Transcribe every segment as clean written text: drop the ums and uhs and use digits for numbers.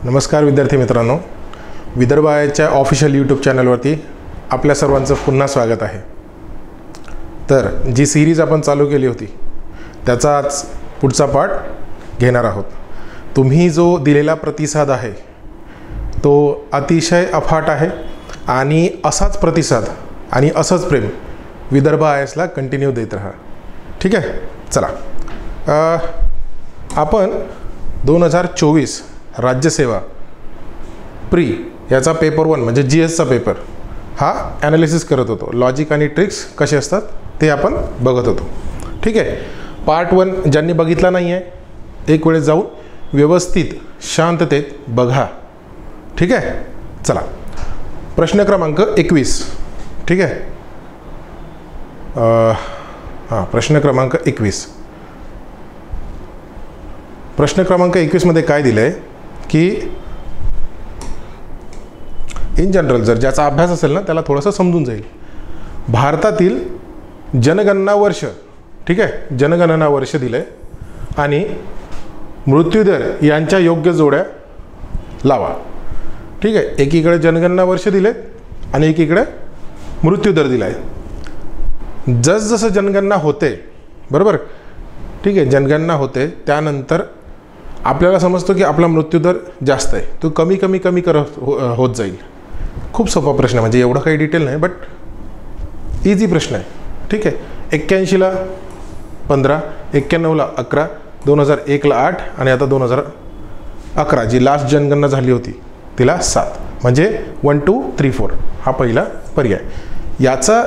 नमस्कार विद्यार्थी मित्रांनो, विदर्भ आयच्या ऑफिशियल यूट्यूब चॅनलवरती आपल्या सर्वांचं पुन्हा स्वागत आहे। तर जी सिरीज आपण चालू केली होती त्याचा आज पुढचा पार्ट घेणार आहोत। तुम्ही जो दिलेला प्रतिसाद आहे तो अतिशय अफाट आहे आणि असाच प्रतिसाद आणि असंच प्रेम विदर्भ आयसला कंटिन्यू देत राहा। ठीक आहे, चला आपण 2024 राज्यसेवा प्री याचा पेपर 1 म्हणजे GSचा पेपर हा ॲनालिसिस करत होतो। लॉजिक आणि ट्रिक्स कसे असतात ते आपण बघत होतो। ठीक आहे, पार्ट 1 ज्यांनी बघितला नाही आहे एक वेळेस जाऊन व्यवस्थित शांततेत बघा। ठीक आहे, चला प्रश्न क्रमांक 21। ठीक आहे, प्रश्न क्रमांक 21। प्रश्न क्रमांक 21 मध्ये काय दिलं आहे की इन जनरल जर ज्याचा अभ्यास असेल ना त्याला थोडंसं समजून जाईल। भारतातील जनगणना वर्ष, ठीक आहे, जनगणना वर्ष दिलं आहे आणि मृत्यूदर यांच्या योग्य जोड्या लावा। ठीक आहे, एकीकडे जनगणना वर्ष दिले आणि एकीकडे मृत्यूदर दिला आहे। जसजसं जनगणना होते, बरोबर, ठीक आहे, जनगणना होते त्यानंतर आपल्याला समजतो की आपला मृत्यूदर जास्त आहे, तो कमी कमी कमी करत होत जाईल। खूप सोपा प्रश्न, म्हणजे एवढं काही डिटेल नाही बट इझी प्रश्न आहे। ठीक आहे, 81ला 15, 91ला 11, 2001ला 8 आणि आता 2011 जी लास्ट जनगणना झाली होती तिला 7, म्हणजे 1 2 3 4 हा पहिला पर्याय। याचा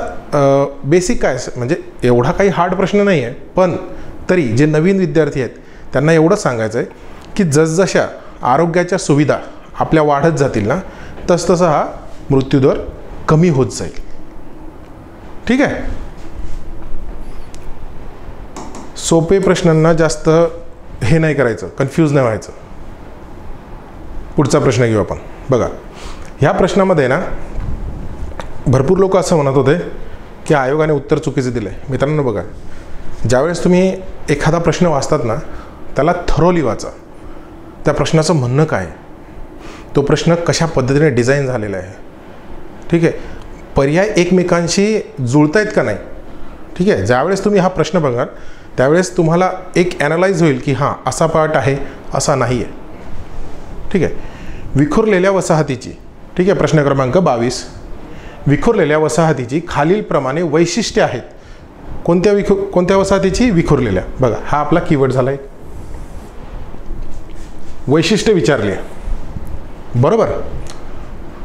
बेसिक काय म्हणजे एवढा काही हार्ड प्रश्न नाही आहे, पण तरी जे नवीन विद्यार्थी आहेत त्यांना एवढंच सांगायचं आहे की जसजशा आरोग्याच्या सुविधा आपल्या वाढत जातील ना तसतसा हा मृत्यूदर कमी होत जाईल। ठीक आहे, सोपे प्रश्नांना जास्त हे नाही करायचं, कन्फ्यूज नाही व्हायचं। पुढचा प्रश्न घेऊ आपण। बघा, ह्या प्रश्नामध्ये ना भरपूर लोक असं म्हणत होते की आयोगाने उत्तर चुकीचे दिले। मित्रांनो बघा, ज्यावेळेस तुम्ही एखादा प्रश्न वाचतात ना त्याला थरोली वाचा। त्या प्रश्नाचं म्हणणं काय, तो प्रश्न कशा पद्धतीने डिझाईन झालेला आहे, ठीक आहे, पर्याय एकमेकांशी जुळतायत का नाही। ठीक आहे, ज्यावेळेस तुम्ही हा प्रश्न बघाल त्यावेळेस तुम्हाला एक ॲनालाइज होईल की हां असा पार्ट आहे असा नाही आहे। ठीक आहे, विखुरलेल्या वसाहतीची, ठीक आहे, प्रश्न क्रमांक 22, विखुरलेल्या वसाहतीची खालीलप्रमाणे वैशिष्ट्ये आहेत। कोणत्या वसाहतीची? विखुरलेल्या। बघा, हा आपला कीवर्ड झाला आहे, वैशिष्ट्य विचारली आहे, बरोबर।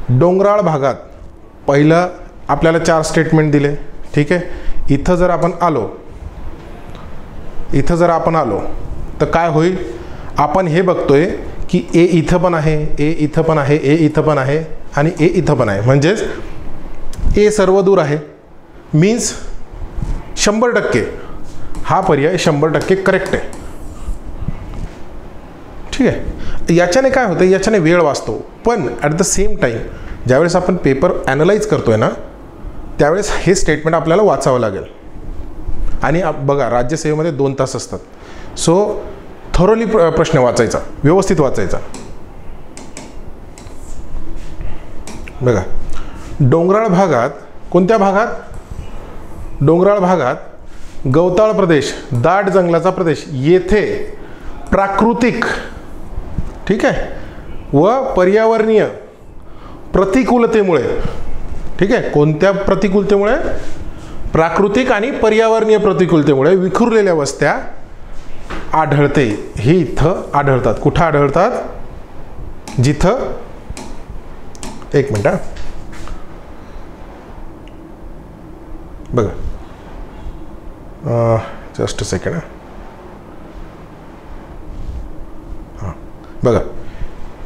डोंगराळ भागात पहिलं आपल्याला 4 स्टेटमेंट दिले। ठीक आहे, इथं जर आपण आलो तर काय होईल, आपण हे बघतोय की ए इथं पण आहे, ए इथं पण आहे, ए इथं पण आहे आणि ए इथं पण आहे, म्हणजेच ए सर्व दूर आहे। मीन्स 100% हा पर्याय 100% करेक्ट आहे। ठीक आहे, याच्याने काय होतं, याच्याने वेळ वाचतो, पण ॲट द सेम टाईम ज्यावेळेस आपण पेपर ॲनालाइज करतोय ना त्यावेळेस हे स्टेटमेंट आपल्याला वाचावं लागेल। आणि बघा, राज्यसेवेमध्ये 2 तास असतात, सो थरोली प्रश्न वाचायचा, व्यवस्थित वाचायचा। बघा, डोंगराळ भागात, कोणत्या भागात? डोंगराळ भागात, गवताळ प्रदेश, दाट जंगलाचा प्रदेश, येथे प्राकृतिक, ठीक आहे, व पर्यावरणीय प्रतिकूलतेमुळे, ठीक आहे, कोणत्या प्रतिकूलतेमुळे? प्राकृतिक आणि पर्यावरणीय प्रतिकूलतेमुळे विखुरलेल्या वस्त्या आढळते। हे इथं आढळतात। कुठं आढळतात? जिथं, एक मिनिट बघा, जस्ट अ सेकंड, हां बघा,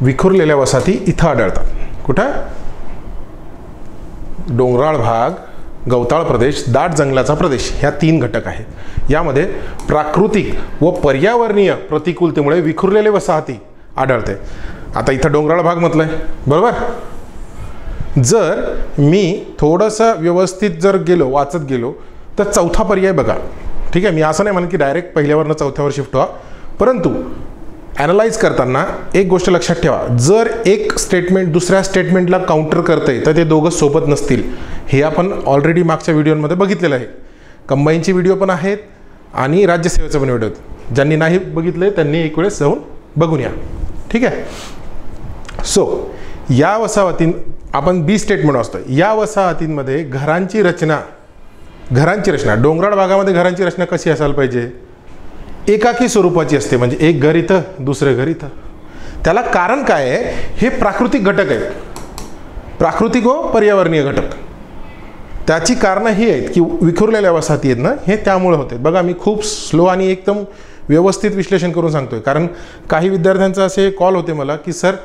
विखुरलेल्या वसाहती इथं आढळतात। कुठं? डोंगराळ भाग, गवताळ प्रदेश, दाट जंगलाचा प्रदेश, ह्या 3 घटक आहेत। यामध्ये प्राकृतिक व पर्यावरणीय प्रतिकूलतेमुळे विखुरलेले वसाहती आढळते। आता इथं डोंगराळ भाग म्हटलंय, बरोबर। जर मी थोडंसं व्यवस्थित जर वाचत गेलो तर चौथा पर्याय बघा। ठीक आहे, मी असं नाही म्हणत की डायरेक्ट पहिल्यावरनं चौथ्यावर शिफ्ट व्हा, परंतु ॲनलाइज करताना एक गोष्ट लक्षात ठेवा, जर एक स्टेटमेंट दुसऱ्या स्टेटमेंटला काउंटर करतंय तर ते दोघं सोबत नसतील. हे आपण ऑलरेडी मागच्या व्हिडिओमध्ये बघितलेलं आहे. कंबाईनचे व्हिडिओ पण आहेत आणि राज्यसेवेचं पण व्हिडिओ. ज्यांनी नाही बघितले त्यांनी एक वेळेस जाऊन बघून या. ठीक आहे. सो या वसाहतीं आपण बी स्टेटमेंट वाचतो. या वसाहतींमध्ये घरांची रचना डोंगराळ भागामध्ये घरांची रचना कशी असायला पाहिजे, एकाकी स्वरूपाची असते. म्हणजे एक घर इथं दुसरं घर इथं. त्याला कारण काय आहे, हे प्राकृतिक घटक आहेत, प्राकृतिक व पर्यावरणीय घटक. त्याची कारणं ही आहेत की विखुरलेल्या वसाहती आहेत ना, हे त्यामुळे होते. बघा मी खूप स्लो आणि एकदम व्यवस्थित विश्लेषण करून सांगतोय, कारण काही विद्यार्थ्यांचे असे कॉल होते मला की सर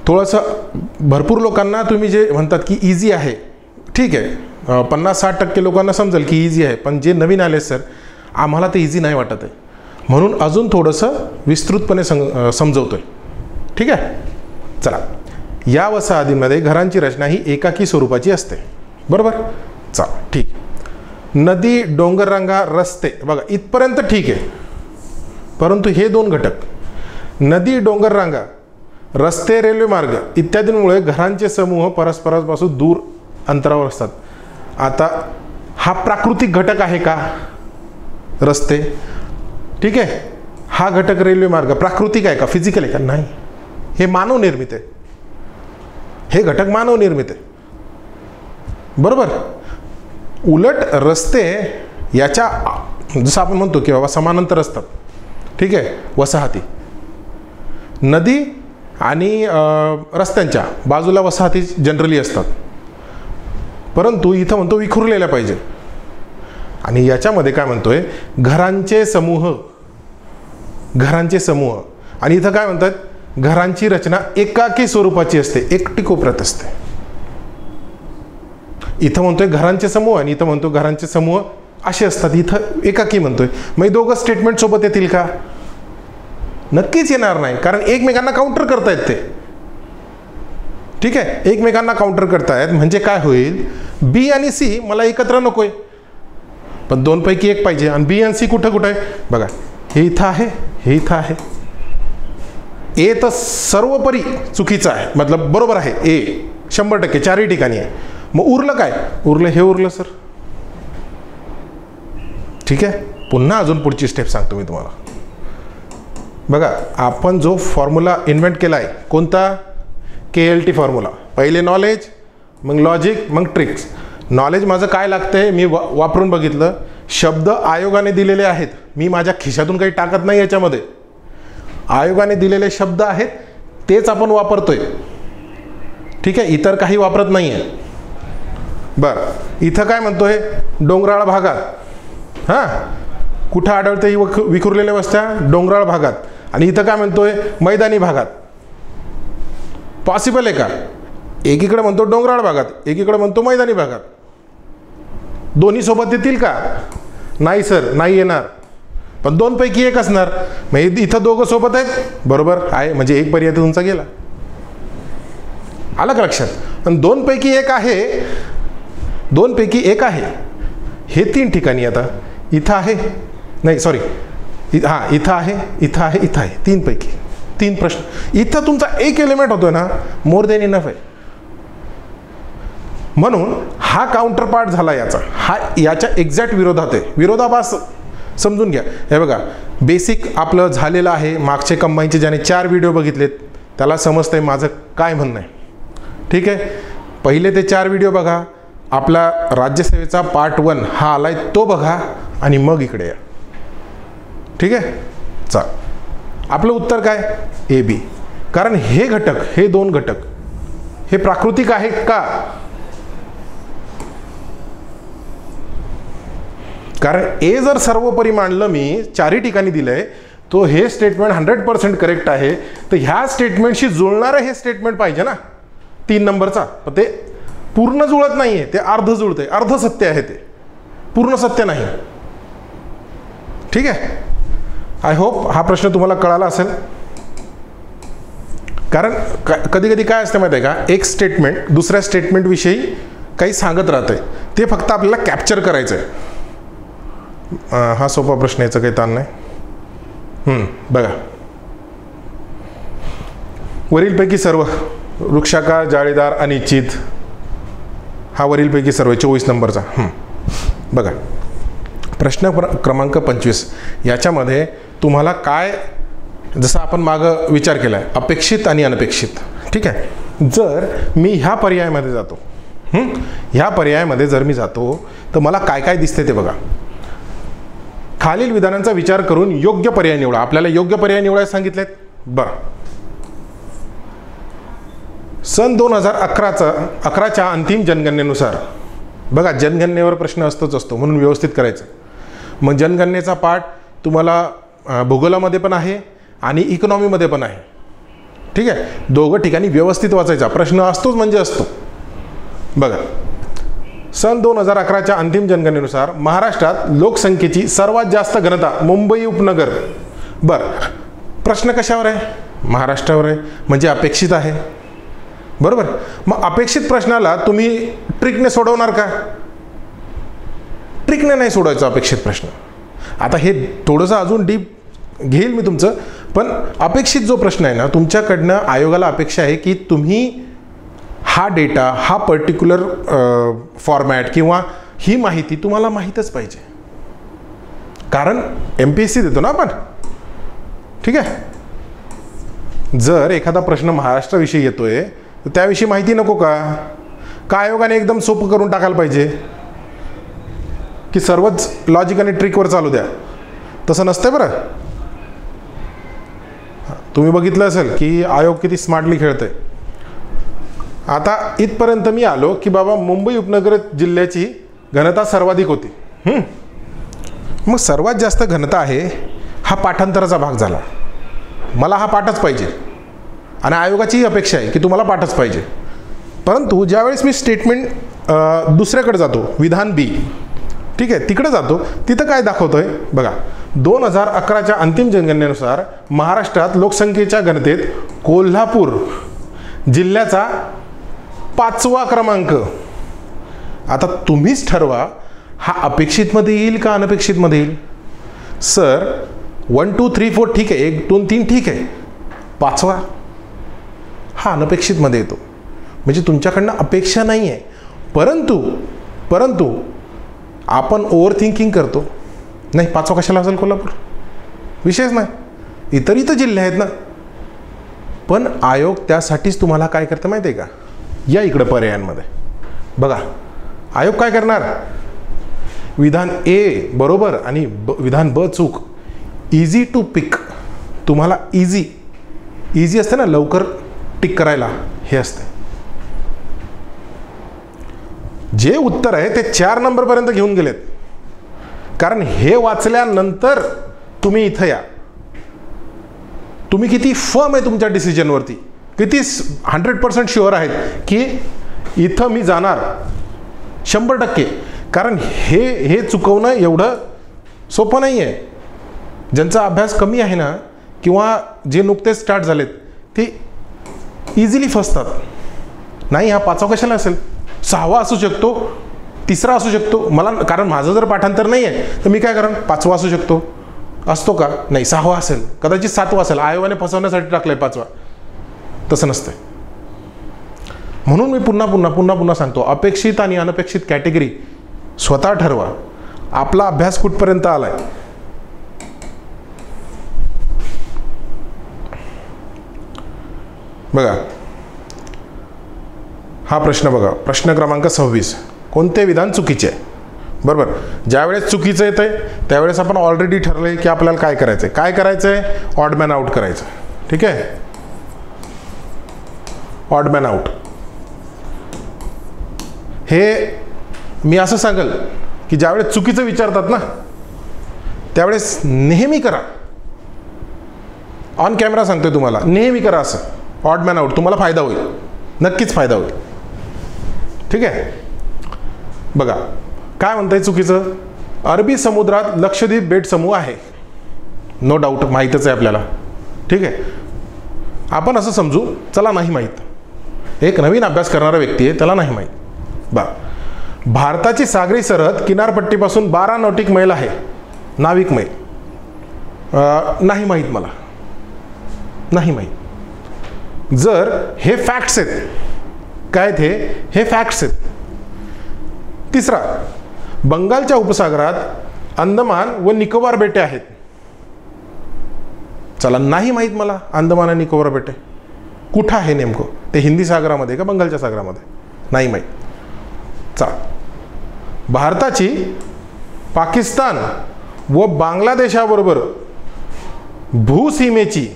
थोडंसं भरपूर लोकांना तुम्ही जे म्हणतात की इझी आहे, ठीक आहे, 50-60% लोकांना समजेल की इझी आहे, पण जे नवीन आले सर आम्हाला ते इझी नाही वाटत आहे, म्हणून अजून थोडंसं विस्तृतपणे समजवतोय. ठीक आहे. चला, या वसाहतींमध्ये घरांची रचना ही एकाकी स्वरूपाची असते. बरोबर. चला ठीक. नदी, डोंगररांगा, रस्ते, बघा इथपर्यंत ठीक आहे. परंतु हे दोन घटक नदी, डोंगररांगा, रस्ते, रेल्वे मार्ग इत्यादींमुळे घरांचे समूह परस्परांपासून दूर अंतरावर असतात. आता हा प्राकृतिक घटक आहे का रस्ते? ठीक आहे. हा घटक रेल्वे मार्ग प्राकृतिक आहे का, फिजिकल आहे का? नाही, हे मानव निर्मित आहे. हे घटक मानव निर्मित आहे. बरोबर. उलट रस्ते याच्या जसं आपण म्हणतो की बाबा समांतर असतात. ठीक आहे. वसाहती नदी आणि रस्त्यांच्या बाजूला वसाहती जनरली असतात, परंतु इथं म्हणतो विखुरलेल्या पाहिजे. आणि याच्यामध्ये काय म्हणतोय, घरांचे समूह. आणि इथं काय म्हणतात, घरांची रचना एकाकी स्वरूपाची असते, एकटी कोपऱ्यात असते. इथं म्हणतोय घरांचे समूह आणि इथं म्हणतो घरांचे समूह असे असतात, इथं एकाकी म्हणतोय. मग दोघं स्टेटमेंट सोबत येतील का? नक्कीच येणार नाही, कारण एकमेकांना काउंटर करतायत ते. ठीक आहे. एकमेकांना काउंटर करतायत म्हणजे काय होईल, बी आणि सी मला एकत्र नकोय, पण दोनपैकी एक पाहिजे. आणि बी आणि सी कुठं कुठं आहे बघा, हे इथं आहे, हे इथं आहे. ए तर सर्वपरी चुकीचं आहे, मतलब बरोबर आहे ए 100% चारही ठिकाणी आहे. मग उरलं काय, उरलं हे उरलं सर. ठीक आहे. पुन्हा अजून पुढची स्टेप सांगतो मी तुम्हाला. बघा आपण जो फॉर्म्युला इन्व्हेंट केला आहे, कोणता, KLT फॉर्म्युला. पहिले नॉलेज, मग लॉजिक, मग ट्रिक्स. नॉलेज माझं काय लागतंय मी वापरून बघितलं. शब्द आयोगाने दिलेले आहेत, मी माझ्या खिशातून काही टाकत नाही याच्यामध्ये. आयोगाने दिलेले शब्द आहेत तेच आपण वापरतोय. ठीक आहे. इतर काही वापरत नाही आहे. बरं. इथं काय म्हणतोय, डोंगराळ भागात. हां, कुठं आढळते ही विखुरलेल्या वस्त्या? डोंगराळ भागात. आणि इथं काय म्हणतोय, मैदानी भागात. पॉसिबल आहे का? एकीकडे म्हणतो डोंगराळ भागात, एकीकडे म्हणतो मैदानी भागात. दोन्ही सोबत येतील का? नाही सर, नाही येणार. पण दोनपैकी एक असणार. मग इथं दोघं सोबत आहेत, बरोबर आहे, म्हणजे एक पर्याय तुमचा गेला. आलं का लक्षात? पण दोनपैकी एक आहे, हे 3 ठिकाणी. आता इथं आहे, नाही सॉरी, हां इथं आहे, इथं आहे, इथं आहे. 3 पैकी 3 प्रश्न. इथं तुमचा एक एलिमेंट होतोय ना, मोर देन इनफ आहे. म्हणून हा काउंटर पार्ट झाला याचा, हा याच्या एक्झॅक्ट विरोधात आहे. विरोधाभास समजून घ्या. हे बघा बेसिक आपलं झालेलं आहे. मागचे कंबाईनचे ज्याने 4 व्हिडिओ बघितलेत त्याला समजतंय माझं काय म्हणणं आहे. ठीक आहे. पहिले ते 4 व्हिडिओ बघा. आपला राज्यसेवेचा पार्ट 1 हा आलाय तो बघा आणि मग इकडे या. ठीक आहे. चल, आपलं उत्तर काय, AB. कारण हे घटक, हे 2 घटक हे प्राकृतिक आहे का? कारण ए जर सर्वोपरी मांडलं मी, 4ही ठिकाणी दिलंय, तो हे स्टेटमेंट 100% करेक्ट आहे. तर ह्या स्टेटमेंटशी जुळणारं हे स्टेटमेंट पाहिजे ना 3 नंबरचा. पण ते पूर्ण जुळत नाहीये, ते अर्ध जुळतंय, अर्ध सत्य आहे, ते पूर्ण सत्य नाही. ठीक आहे. आय होप हा प्रश्न तुम्हाला कळाला असेल. कारण कधी कधी काय असतं माहिती आहे का, एक स्टेटमेंट दुसऱ्या स्टेटमेंटविषयी काही सांगत राहतंय, ते फक्त आपल्याला कॅप्चर करायचं आहे. हा सोपा प्रश्न, याचा काही ताण नाही. बघा वरीलपैकी सर्व वृक्षाकार, जाळीदार, अनिश्चित, हा वरीलपैकी सर्व 24 नंबरचा. बघा प्रश्न क्रमांक 25 याच्यामध्ये तुम्हाला काय, जसं आपण मागं विचार केला आहे अपेक्षित आणि अनपेक्षित, ठीक आहे. जर मी ह्या पर्यायामध्ये जातो, ह्या पर्यायामध्ये जर मी जातो तर मला काय काय दिसते ते बघा. खालील विधानांचा विचार करून योग्य पर्याय निवडा. आपल्याला योग्य पर्याय निवडायला सांगितलेत. बरं, सन 2011च्या अंतिम जनगणनेनुसार, बघा जनगणनेवर प्रश्न असतो म्हणून व्यवस्थित करायचं. मग जनगणनेचा पाठ तुम्हाला भूगोलामध्ये पण आहे आणि इकॉनॉमीमध्ये पण आहे, ठीक आहे. दोघं ठिकाणी व्यवस्थित वाचायचा. प्रश्न असतोच म्हणजे असतो. बघा, सन 2011च्या अंतिम जनगणनेनुसार महाराष्ट्रात लोकसंख्येची सर्वात जास्त घनता मुंबई उपनगर. बरं, प्रश्न कशावर आहे? महाराष्ट्रावर आहे, म्हणजे अपेक्षित आहे. बरोबर. मग अपेक्षित प्रश्नाला तुम्ही ट्रिकने सोडवणार का? ट्रिकने नाही सोडवायचं अपेक्षित प्रश्न. आता हे थोडंसं अजून डीप घेईल मी तुमचं, पण अपेक्षित जो प्रश्न आहे ना, तुमच्याकडनं आयोगाला अपेक्षा आहे की तुम्ही हा डेटा, हा पर्टिक्युलर फॉर्मॅट किंवा ही माहिती तुम्हाला माहीतच पाहिजे, कारण MPSC देतो ना आपण, ठीक आहे. जर एखादा प्रश्न महाराष्ट्राविषयी येतोय तर त्याविषयी माहिती नको का? आयोगाने एकदम सोपं करून टाकायला पाहिजे की सर्वच लॉजिक आणि ट्रिकवर चालू द्या? तसं नसतंय बरं. तुम्ही बघितलं असेल की आयोग किती स्मार्टली खेळतंय. आता इथपर्यंत मी आलो की बाबा मुंबई उपनगर जिल्ह्याची घनता सर्वाधिक होती. मग सर्वात जास्त घनता आहे हा पाठांतराचा भाग झाला. मला हा पाठच पाहिजे आणि आयोगाचीही अपेक्षा आहे की तुम्हाला पाठच पाहिजे. परंतु ज्यावेळेस मी स्टेटमेंट दुसऱ्याकडे जातो, विधान बी, ठीक आहे, तिकडे जातो, तिथं काय दाखवतोय बघा. 2011च्या अंतिम जनगणनेनुसार महाराष्ट्रात लोकसंख्येच्या घनतेत कोल्हापूर जिल्ह्याचा 5वा क्रमांक. आता तुम्हीच ठरवा हा अपेक्षितमध्ये येईल का अनपेक्षितमध्ये येईल. सर 1 2 3 4 ठीक आहे, 1 2 3 ठीक आहे, 5वा हा अनपेक्षितमध्ये येतो. म्हणजे तुमच्याकडनं अपेक्षा नाही आहे, परंतु आपण ओव्हर थिंकिंग करतो. नाही 5वा कशाला असेल कोल्हापूर, विषयच नाही, इतर जिल्हे आहेत ना. पण आयोग त्यासाठीच तुम्हाला काय करतं माहिती आहे का? या इकडं पर्यायांमध्ये बघा, आयोग काय करणार, विधान ए बरोबर आणि विधान ब चूक, इझी टू पिक. तुम्हाला इझी असते ना, लवकर टिक करायला, हे असते. जे उत्तर आहे ते 4 नंबरपर्यंत घेऊन गेलेत, कारण हे वाचल्यानंतर तुम्ही इथं या. तुम्ही किती फर्म आहे तुमच्या डिसिजनवरती, किती 100% शुअर आहेत की इथं मी जाणार 100%. कारण हे चुकवणं एवढं सोपं नाही आहे. ज्यांचा अभ्यास कमी आहे ना, किंवा जे नुकतेच स्टार्ट झालेत, ते इझिली फसतात. नाही हा 5वा कशाला असेल, 6वा असू शकतो, 3रा असू शकतो. मला, कारण माझं जर पाठांतर नाही आहे तर मी काय करेन, 5वा असू शकतो. असतो का? नाही, 6वा असेल, कदाचित 7वा असेल. आयोगाने फसवण्यासाठी टाकलंय 5वा. तसं नसतं. म्हणून मी पुन्हा सांगतो, अपेक्षित आणि अनपेक्षित कॅटेगरी स्वतः ठरवा. आपला अभ्यास कुठपर्यंत आलाय. बघा हा प्रश्न बघा, प्रश्न क्रमांक 26. कोणते विधान चुकीचे आहे? बरोबर. ज्यावेळेस चुकीचं येतंय त्यावेळेस आपण ऑलरेडी ठरलंय की आपल्याला काय करायचंय. काय करायचंय? ऑड मॅन आउट करायचं. ठीक आहे, ऑड मॅन आउट. हे मी असं सांगेल की ज्यावेळेस चुकीचं विचारतात ना, त्यावेळेस नेहमी करा. ऑन कॅमेरा सांगतोय तुम्हाला, नेहमी करा असं ऑड मॅन आउट. तुम्हाला फायदा होईल, नक्कीच फायदा होईल. ठीक आहे. बघा काय म्हणतंय चुकीचं. अरबी समुद्रात लक्षद्वीप बेट समूह आहे. नो डाऊट माहीतच आहे आपल्याला. ठीक आहे, आपण असं समजू, चला नाही माहीत. एक नवीन अभ्यास करणारा व्यक्ती आहे, त्याला नाही माहीत. भारताची सागरी सरहद किनारपट्टीपासून 12 नॉटिक मैल आहे. नाविक मैल नाही माहीत मला, नाही माहीत. जर हे फॅक्ट्स आहेत, काय हे फॅक्ट्स आहेत. तिसरा, बंगालच्या उपसागरात अंदमान व निकोबार बेटे आहेत. चला, नाही माहीत मला अंदमान आणि निकोबार बेटे कुठं आहे नेमकं, ते हिंदी सागरामध्ये का बंगालच्या सागरामध्ये, नाही माहीत. चला, भारताची पाकिस्तान व बांगलादेशाबरोबर भूसीमेची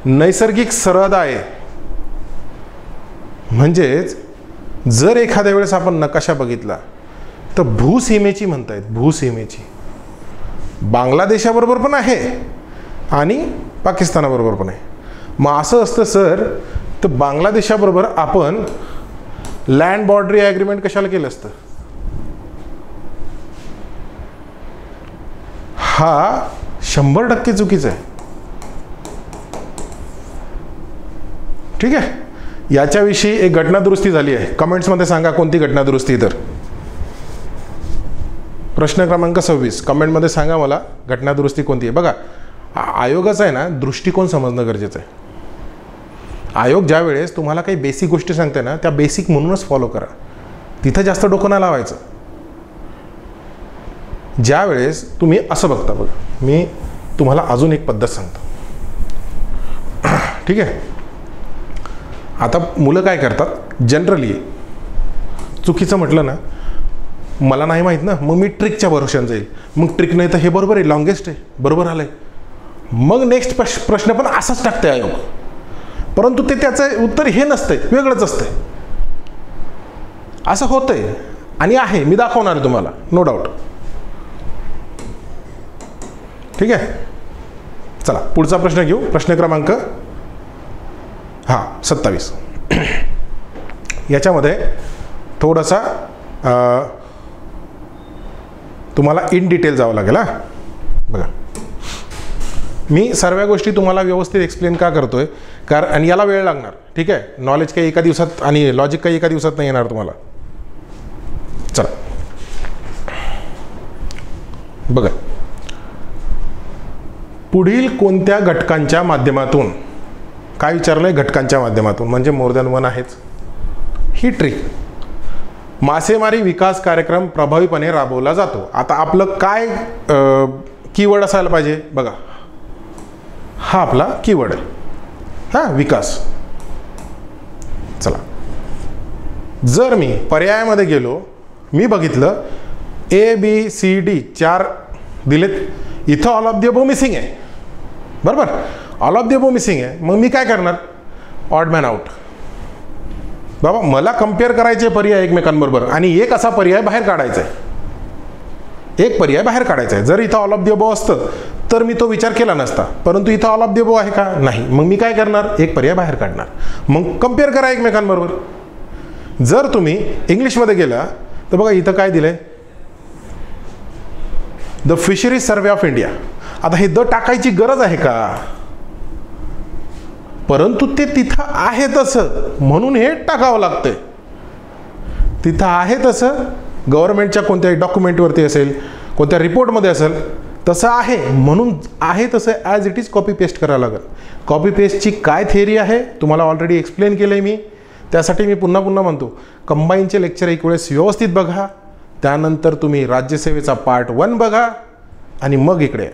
नैसर्गिक सरहद आहे. म्हणजेच जर एखाद्या वेळेस आपण नकाशा बघितला तर भूसीमेची म्हणतायत, भूसीमेची. बांगलादेशाबरोबर पण आहे आणि पाकिस्तानाबरोबर पण आहे. मग असं असतं सर, तर बांगलादेशाबरोबर आपण लँड बॉर्डरी ॲग्रीमेंट कशाला केलं असतं? हा 100% चुकीचं आहे. ठीक आहे, याच्याविषयी एक घटना दुरुस्ती झाली आहे. कमेंट्समध्ये सांगा कोणती घटना दुरुस्ती. तर प्रश्न क्रमांक 26 कमेंटमध्ये सांगा मला घटना दुरुस्ती कोणती आहे. बघा, आयोगाचा आहे ना दृष्टिकोन समजणं गरजेचं आहे. आयोग ज्या वेळेस तुम्हाला काही बेसिक गोष्टी सांगते ना, त्या बेसिक म्हणूनच फॉलो करा, तिथं जास्त डोकं नाही लावायचं. ज्या वेळेस तुम्ही असं बघता, बघा मी तुम्हाला अजून एक पद्धत सांगतो. ठीक आहे, आता मुलं काय करतात, जनरली चुकीचं म्हटलं ना, मला नाही माहीत ना, मग मी ट्रिकच्या भरोशाने जाईल. मग ट्रिक नाही तर हे बरोबर आहे, लॉंगेस्ट आहे, बरोबर आलं आहे. मग नेक्स्ट प्रश्न पण असाच टाकते आयोग, परंतु ते त्याचं उत्तर हे नसतंय, वेगळंच असतंय. असं होतंय आणि आहे, मी दाखवणार आहे तुम्हाला, नो डाऊट. ठीक आहे, चला पुढचा प्रश्न घेऊ. प्रश्न क्रमांक 27. याच्यामध्ये थोडासा तुम्हाला इन डिटेल जावं लागेल. बघा, मी सर्व गोष्टी तुम्हाला व्यवस्थित एक्सप्लेन का करतोय, कारण आणि याला वेळ लागणार. ठीक आहे, नॉलेज काही एका दिवसात आणि लॉजिक काही एका दिवसात नाही येणार तुम्हाला. चला बघा, पुढील कोणत्या घटकांच्या माध्यमातून, काय विचारलंय, घटकांच्या माध्यमातून म्हणजे मोर दॅन वन आहेच. ही ट्रिक, मासेमारी विकास कार्यक्रम प्रभावीपणे राबवला जातो. आता आपलं काय कीवर्ड असायला पाहिजे, बघा हा आपला कीवर्ड आहे, हा विकास. चला, जर मी पर्यायामध्ये गेलो, मी बघितलं ABCD 4 दिलेत, इथं all of the above missing आहे, बरोबर, all of the above missing आहे. मग मी काय करणार, ऑड मॅन आउट. बाबा मला कम्पेअर करायचे पर्याय एकमेकांबरोबर आणि एक असा पर्याय बाहेर काढायचा आहे, एक पर्याय बाहेर काढायचा आहे. जर इथं ऑल ऑफ द अबोव असतं तर मी तो विचार केला नसता, परंतु इथं ऑल ऑफ द अबोव आहे का, नाही. मग मी काय करणार, एक पर्याय बाहेर काढणार, मग कम्पेअर करा एकमेकांबरोबर. जर तुम्ही इंग्लिशमध्ये गेला तर बघा इथं काय दिलंय, the fisheries survey of India. आता हे द टाकायची गरज आहे का, परंतु ते तिथं आहे तसं म्हणून हे टाकावं लागतंय. तिथं आहे तसं गव्हर्नमेंटच्या कोणत्याही डॉक्युमेंटवरती असेल, कोणत्या रिपोर्टमध्ये असेल, तसं आहे म्हणून आहे तसं as it is copy paste करावं लागेल. कॉपी पेस्टची काय थिअरी आहे तुम्हाला ऑलरेडी एक्सप्लेन केलं आहे मी, त्यासाठी मी पुन्हा पुन्हा म्हणतो, कंबाईनचे लेक्चर एक वेळेस व्यवस्थित बघा, त्यानंतर तुम्ही राज्यसेवेचा पार्ट 1 बघा आणि मग इकडे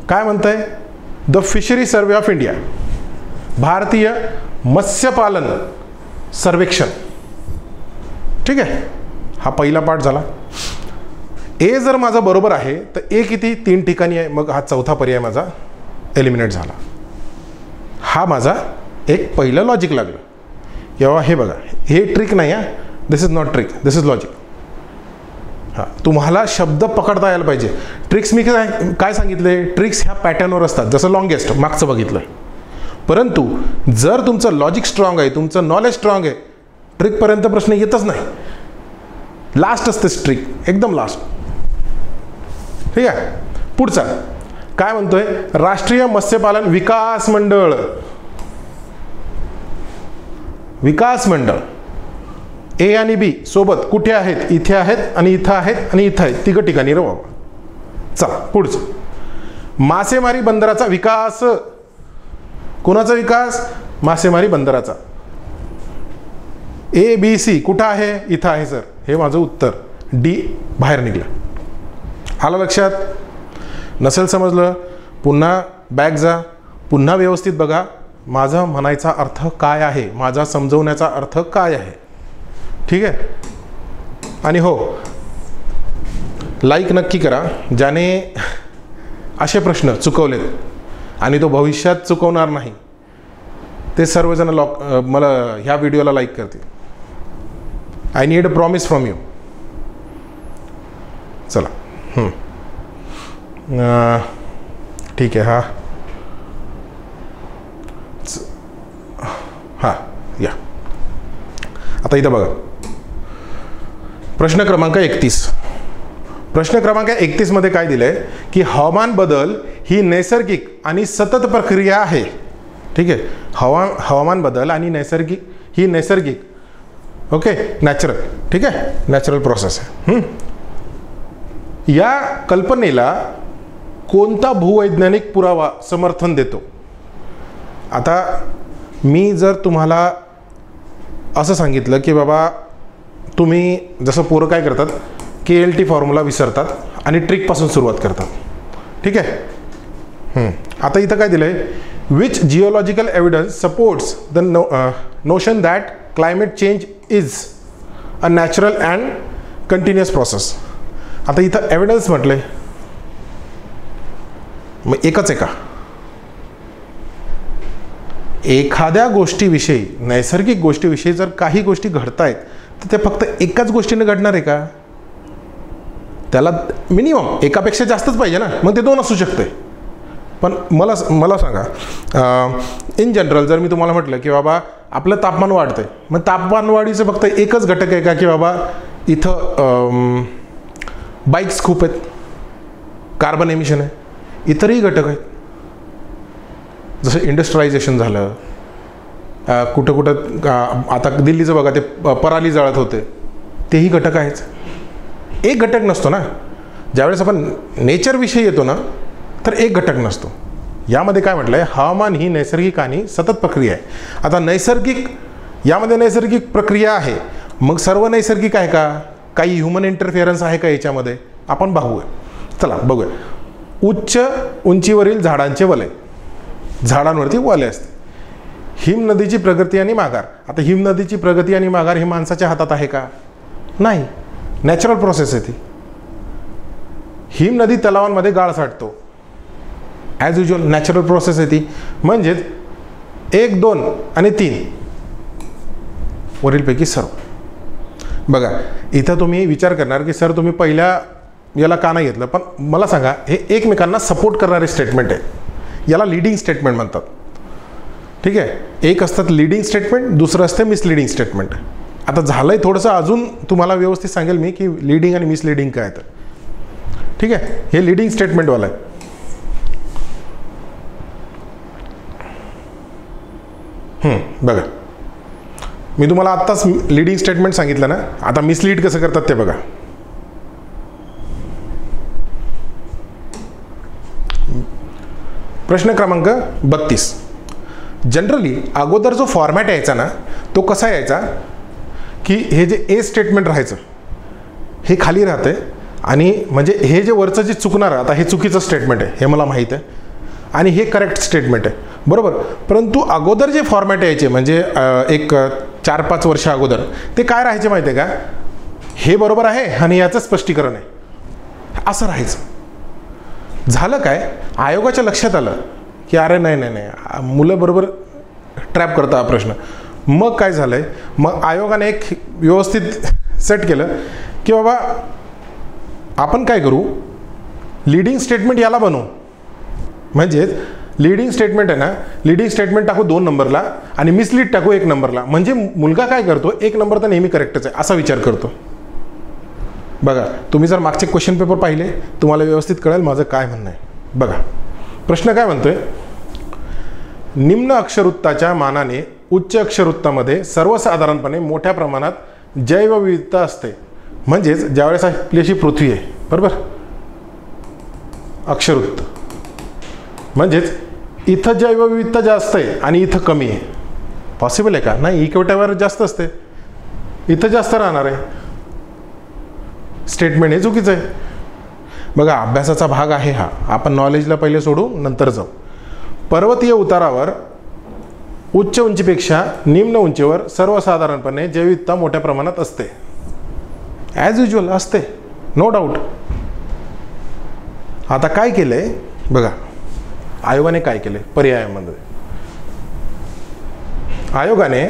काय म्हणताय, the fishery survey of India, भारतीय मत्स्यपालन सर्वेक्षण. ठीक आहे, हा पहिला पार्ट झाला. ए जर माझा बरोबर आहे तर ए किती, 3 ठिकाणी आहे, मग हा चौथा पर्याय माझा एलिमिनेट झाला. हा माझा एक पहिलं लॉजिक लागलं. किंवा हे बघा, हे ट्रिक नाही आहे, this is not trick, this is logic. हां, तुम्हाला शब्द पकडता यायला पाहिजे. ट्रिक्स मी काय सांगितले, ट्रिक्स ह्या पॅटर्नवर असतात, जसं लॉंगेस्ट मागचं बघितलं. परंतु जर तुमचं लॉजिक स्ट्रॉंग आहे, तुमचं नॉलेज स्ट्रॉंग आहे, ट्रिकपर्यंत प्रश्न येतच नाही, लास्ट असते ट्रिक, एकदम लास्ट. ठीक आहे, पुढचा काय म्हणतोय, राष्ट्रीय मत्स्यपालन विकास मंडळ. विकास मंडळ ए आणि बी सोबत कुठे आहेत, इथे आहेत आणि इथं आहेत आणि इथं आहेत, 3 ठिकाणी रे बाबा. चला पुढचं, मासेमारी बंदराचा विकास. कोणाचा विकास? मासेमारी बंदराचा. ABC कुठं आहे? इथं आहे सर. हे माझं उत्तर D बाहेर निघलं. आलं लक्षात? नसेल समजलं पुन्हा बॅक जा, पुन्हा व्यवस्थित बघा माझा म्हणायचा अर्थ काय आहे, माझा समजवण्याचा अर्थ काय आहे. ठीक आहे. आणि हो, लाईक नक्की करा ज्याने असे प्रश्न चुकवलेत आणि तो भविष्यात चुकवणार नाही ते सर्वजण मला ह्या व्हिडिओला लाईक करतील. I need a promise from you. चला ठीक आहे. हां या आता इथं बघा प्रश्न क्रमांक 31. प्रश्न क्रमांक 31 मध्ये काय दिलंय की हवामान बदल ही नैसर्गिक आणि सतत प्रक्रिया आहे. ठीक आहे. हवामान बदल आणि नैसर्गिक ओके नॅचरल. ठीक आहे. नॅचरल प्रोसेस आहे. या कल्पनेला कोणता भूवैज्ञानिक पुरावा समर्थन देतो? आता मी जर तुम्हाला असं सांगितलं की बाबा तुम्ही जसं पोरं काय करतात KLT फॉर्म्युला विसरतात आणि ट्रिकपासून सुरुवात करतात. ठीक आहे. आता इथं काय दिलं आहे? Which geological evidence supports the notion that climate change is a natural and continuous process. आता इथं एव्हिडन्स म्हटलं आहे मग एकच आहे का? एखाद्या गोष्टीविषयी नैसर्गिक गोष्टीविषयी जर काही गोष्टी घडतायत तर ते फक्त एकाच गोष्टीने घडणार आहे का? त्याला मिनिमम एकापेक्षा जास्तच पाहिजे ना. मग ते 2 असू शकते. पण मला सांगा इन जनरल जर मी तुम्हाला म्हटलं की बाबा आपलं तापमान वाढतंय मग तापमान वाढीचं फक्त एकच घटक आहे का की बाबा इथं बाईक्स खूप आहेत, कार्बन एमिशन आहे, इतरही घटक आहेत जसं इंडस्ट्रियलायझेशन झालं, कुठं कुठं आता दिल्लीचं बघा ते पराली जळत होते, तेही घटक आहेच. एक घटक नसतो ना. ज्यावेळेस आपण नेचरविषयी येतो ना तर एक घटक नसतो. यामध्ये काय म्हटलं आहे? हवामान ही नैसर्गिक आणि सतत प्रक्रिया आहे. आता यामध्ये नैसर्गिक प्रक्रिया आहे मग सर्व नैसर्गिक आहे का? काही ह्युमन इंटरफिअरन्स आहे का याच्यामध्ये? आपण बघूया. चला बघूया. उच्च उंचीवरील झाडांचे वलय, झाडांवरती वलय असते. हिमनदीची प्रगती आणि माघार. आता हिमनदीची प्रगती आणि माघार हे माणसाच्या हातात आहे का? नाही. नॅचरल प्रोसेस आहे ती. हिमनदी तलावांमध्ये गाळ साठतो, ॲज युजल नॅचरल प्रोसेस आहे ती. म्हणजेच 1, 2 आणि 3 वरीलपैकी सर्व. बघा इथं तुम्ही विचार करणार की सर तुम्ही पहिल्या याला का नाही घेतलं, पण मला सांगा हे एकमेकांना सपोर्ट करणारे स्टेटमेंट आहे. याला लीडिंग स्टेटमेंट म्हणतात. ठीक आहे. एक असतात लीडिंग स्टेटमेंट, दुसरं असतं मिसलीडिंग स्टेटमेंट. आता झालंय थोडंसं अजून तुम्हाला व्यवस्थित सांगेल मी की लीडिंग आणि मिसलीडिंग काय तर. ठीक आहे. हे लीडिंग स्टेटमेंटवाला आहे. बघा मी तुम्हाला आत्ताच लीडिंग स्टेटमेंट सांगितलं ना. आता मिसलीड कसं करतात ते बघा. प्रश्न क्रमांक 32. जनरली अगोदर जो फॉर्मॅट यायचा ना तो कसा यायचा की हे जे ए स्टेटमेंट राहायचं हे खाली राहते आणि म्हणजे हे जे वरचं जे चुकणार आता हे चुकीचं स्टेटमेंट आहे हे मला माहीत आहे आणि हे करेक्ट स्टेटमेंट आहे बरोबर. परंतु अगोदर जे फॉर्मॅट यायचे म्हणजे एक 4-5 वर्ष अगोदर ते काय राहायचे माहिती आहे का? हे बरोबर आहे आणि याचं स्पष्टीकरण आहे असं राहायचं. झालं काय? आयोगाच्या लक्षात आलं की अरे नाही मुलं बरोबर ट्रॅप करता हा प्रश्न. मग काय झालं आहे? मग आयोगाने एक व्यवस्थित सेट केलं की बाबा आपण काय करू, लीडिंग स्टेटमेंट याला बनवू. म्हणजेच लीडिंग स्टेटमेंट आहे ना, लीडिंग स्टेटमेंट टाकू 2 नंबरला आणि मिसलीड टाकू 1 नंबरला. म्हणजे मुलगा काय करतो 1 नंबर तर नेहमी करेक्टच आहे असा विचार करतो. बघा तुम्ही जर मागचे क्वेश्चन पेपर पाहिले तुम्हाला व्यवस्थित कळेल माझं काय म्हणणं आहे. बघा प्रश्न काय म्हणतोय? निम्न अक्षरवृत्ताच्या मानाने उच्च अक्षरवृत्तामध्ये सर्वसाधारणपणे मोठ्या प्रमाणात जैवविविधता असते. म्हणजेच ज्यावेळेस आपली अशी पृथ्वी आहे बरोबर, अक्षरवृत्त म्हणजेच इथं जैवविविधता जास्त आहे आणि इथं कमी आहे, पॉसिबल आहे का? नाही, इक्वेटरवर जास्त असते, इथं जास्त राहणार आहे. स्टेटमेंट हे चुकीचं आहे. बघा, अभ्यासाचा भाग आहे हा. आपण नॉलेजला पहिले सोडू, नंतर जाऊ. पर्वतीय उतारावर उच्च उंचीपेक्षा निम्न उंचीवर सर्वसाधारणपणे जैवविविधता मोठ्या प्रमाणात असते. ॲज युजल असते, नो डाऊट. आता काय केलंय बघा, आयोगाने काय केले पर्यायामध्ये. आयोगाने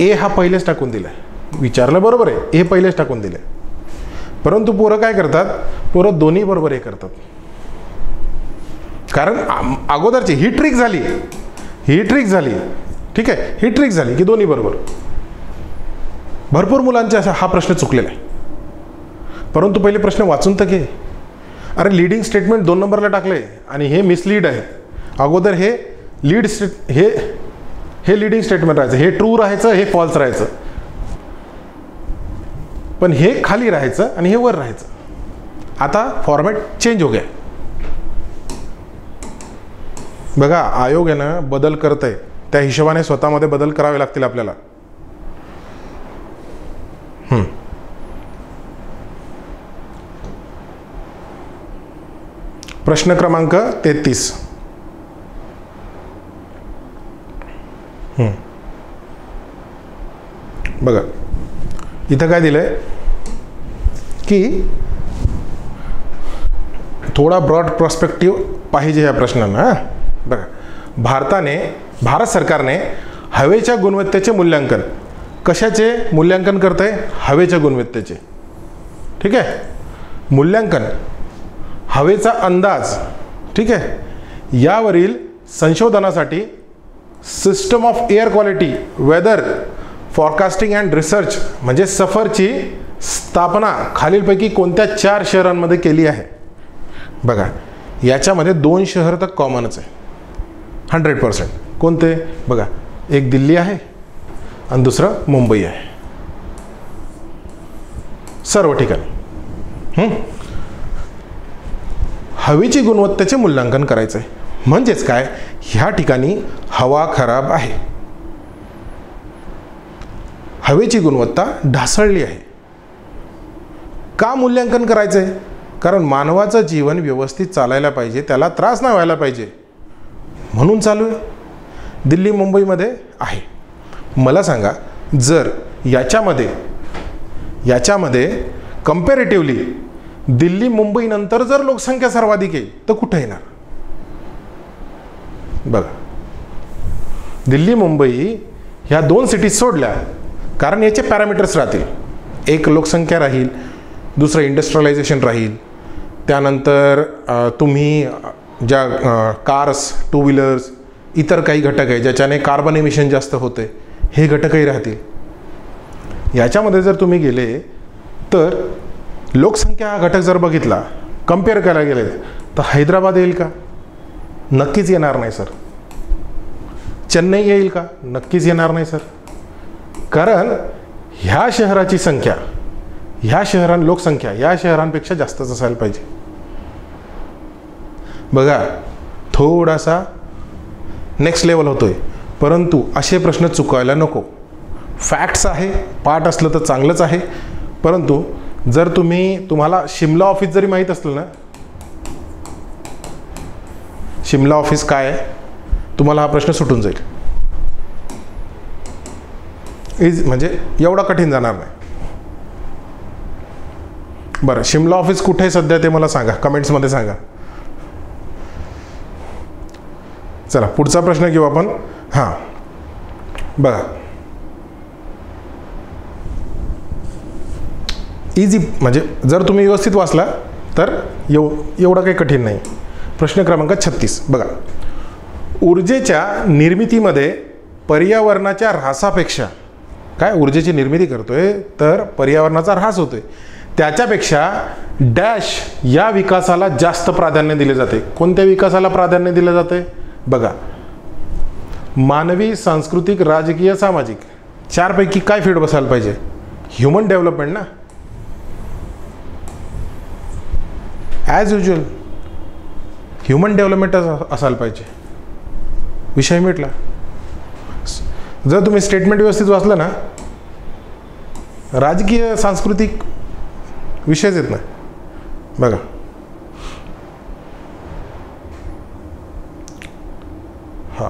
ए हा पहिलेच टाकून दिलाय. विचारलं बरोबर आहे, ए पहिलेच टाकून दिले. परंतु पोरं काय करतात, पोरं दोन्ही बरोबर हे करतात. कारण अगोदरची ही ट्रिक झाली, ठीक आहे, ही ट्रिक झाली की दोन्ही बरोबर. भरपूर मुलांचे असा हा प्रश्न चुकलेला आहे. परंतु पहिले प्रश्न वाचून तर घे. अरे लीडिंग स्टेटमेंट 2 नंबरला टाकले आणि हे मिसलीड आहे. अगोदर हे हे लीडिंग स्टेटमेंट राहायचं, हे ट्रू राहायचं, हे फॉल्स राहायचं. पण हे खाली राहायचं आणि हे वर राहायचं. आता फॉर्मॅट चेंज हो गया. बघा, आयोग आहे ना बदल करत आहे, त्या हिशोबाने स्वतःमध्ये बदल करावे लागतील आपल्याला. प्रश्न क्रमांक 33. बघा, इथं काय दिलंय की थोडा ब्रॉड पर्स्पेक्टिव्ह पाहिजे या प्रश्नांना. बघा, भारत सरकारने हवेच्या गुणवत्तेचे मूल्यांकन, कशाचे मूल्यांकन करते? हवेच्या गुणवत्तेचे. ठीक आहे, मूल्यांकन, हवेचा अंदाज, ठीक आहे, यावरील संशोधनासाठी system of air quality weather forecasting and research म्हणजे सफरची स्थापना खालीलपैकी कोणत्या 4 शहरांमध्ये केली आहे? बघा, याच्यामध्ये 2 शहर तर कॉमनच आहे 100%. कोणते? बघा, एक दिल्ली आहे आणि दुसरं मुंबई आहे. सर्व ठिकाणी हवेची गुणवत्तेचे मूल्यांकन करायचं आहे. म्हणजेच काय, ह्या ठिकाणी हवा खराब आहे, हवेची गुणवत्ता ढासळली आहे. का मूल्यांकन करायचं आहे? कारण मानवाचं जीवन व्यवस्थित चालायला पाहिजे, त्याला त्रास नाही व्हायला पाहिजे, म्हणून चालू आहे. दिल्ली मुंबईमध्ये आहे. मला सांगा, जर याच्यामध्ये कंपॅरेटिव्हली दिल्ली मुंबई नंतर जर लोकसंख्या सर्वाधिक येईल तर कुठे येणार? बघा, दिल्ली मुंबई ह्या 2 सिटीज सोडल्या, कारण याचे पॅरामीटर्स राहतील. एक लोकसंख्या राहील, दुसरं इंडस्ट्रियलायझेशन राहील, त्यानंतर तुम्ही ज्या कार्स, 2 व्हीलर्स, इतर काही घटक आहे ज्याच्याने कार्बन एमिशन जास्त होते, हे घटकही राहतील. याच्यामध्ये जर तुम्ही गेले तर लोकसंख्या हा घटक जर बघितला, कम्पेअर करायला गेले तर हैदराबाद येईल का? नक्कीच येणार नाही सर. चेन्नई येईल का? नक्कीच येणार नाही सर. कारण ह्या शहराची संख्या, लोकसंख्या या शहरांपेक्षा जास्तच असायला पाहिजे. बघा, थोडासा नेक्स्ट लेवल होतोय, परंतु असे प्रश्न चुकायला नको. फॅक्ट्स आहे, पाठ असलं तर चांगलंच आहे. परंतु जर तुम्हाला शिमला ऑफिस जरी माहीत असलं ना, शिमला ऑफिस काय आहे, तुम्हाला हा प्रश्न सुटून जाईल. म्हणजे एवढा कठीण जाणार नाही. बरं, शिमला ऑफिस कुठे आहे सध्या ते मला सांगा, कमेंट्समध्ये सांगा. चला, पुढचा प्रश्न घेऊ आपण. हां, बघा, इझी, म्हणजे जर तुम्ही व्यवस्थित वाचला तर एवढं काही कठीण नाही. प्रश्न क्रमांक 36. बघा, ऊर्जेच्या निर्मितीमध्ये पर्यावरणाच्या ऱ्हासापेक्षा, काय ऊर्जेची निर्मिती करतोय तर पर्यावरणाचा ऱ्हास होतोय, त्याच्यापेक्षा डॅश या विकासाला जास्त प्राधान्य दिले जाते. कोणत्या विकासाला प्राधान्य दिले जाते? बघा, मानवी, सांस्कृतिक, राजकीय, सामाजिक, 4 पैकी काय फीड बसायला पाहिजे? ह्युमन डेव्हलपमेंट ना. ॲज युजल ह्युमन डेव्हलपमेंट असायला पाहिजे. विषय मिटला. जर तुम्ही स्टेटमेंट व्यवस्थित वाचलं ना, राजकीय सांस्कृतिक विषयच येत नाही. बघा, हां,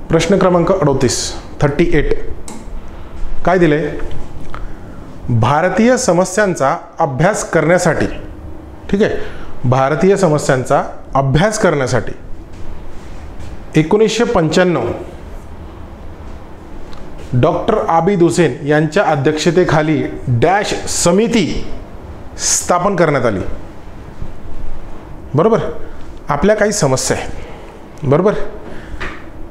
प्रश्न क्रमांक 38 काय दिले? भारतीय समस्यांचा अभ्यास करण्यासाठी, ठीक आहे, भारतीय समस्यांचा अभ्यास करण्यासाठी 1995 डॉक्टर आबिद हुसेन यांच्या अध्यक्षतेखाली डॅश समिती स्थापन करण्यात आली. बरोबर, आपल्या काही समस्या आहेत, बरोबर,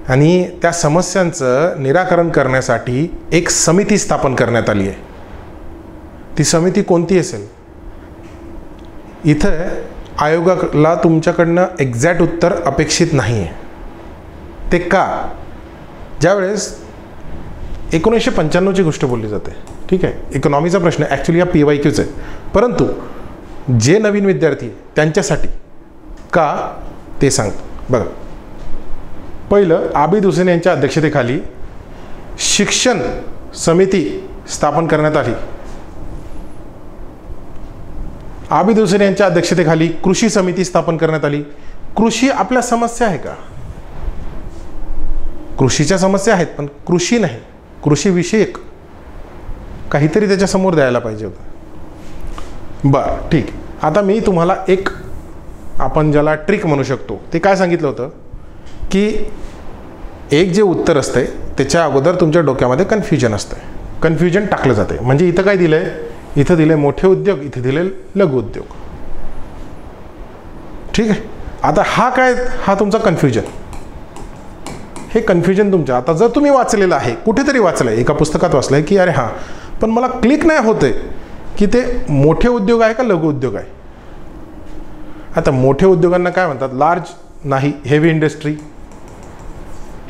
आणि त्या समस्यांचं निराकरण करण्यासाठी एक समिती स्थापन करण्यात आली आहे. ती समिती कोणती असेल? इथं आयोगाला तुमच्याकडनं एक्झॅक्ट उत्तर अपेक्षित नाही आहे. ते का? ज्यावेळेस 1995ची गोष्ट बोलली जाते, ठीक आहे, इकॉनॉमीचा प्रश्न ॲक्च्युली हा PYQच आहे, परंतु जे नवीन विद्यार्थी त्यांच्यासाठी का ते सांगतो. बघा, पहिलं, आबिद हुसेन यांच्या अध्यक्षतेखाली शिक्षण समिती स्थापन करण्यात आली. आबिद हुसेन यांच्या अध्यक्षतेखाली कृषी समिती स्थापन करण्यात आली. कृषी आपल्या समस्या आहे का? कृषीच्या समस्या आहेत, पण कृषी नाही, कृषीविषयक काहीतरी त्याच्यासमोर द्यायला पाहिजे होतं. बरं, ठीक. आता मी तुम्हाला एक, आपण ज्याला ट्रिक म्हणू शकतो, ते काय सांगितलं होतं की एक जे उत्तर असते त्याच्या अगोदर तुमच्या डोक्यामध्ये कन्फ्युजन असतं, कन्फ्युजन टाकलं जाते. म्हणजे इथं काय दिलं आहे? इथं दिले मोठे उद्योग, इथे दिले लघु उद्योग, ठीक आहे. आता हा काय? हा तुमचा कन्फ्युजन. हे कन्फ्युजन तुमचं, आता जर तुम्ही वाचलेलं आहे, कुठेतरी वाचलं आहे, एका पुस्तकात वाचलं आहे की अरे हां, पण मला क्लिक नाही होते की ते मोठे उद्योग आहे का लघु उद्योग आहे. आता मोठे उद्योगांना काय म्हणतात? लार्ज नाही, हेवी इंडस्ट्री,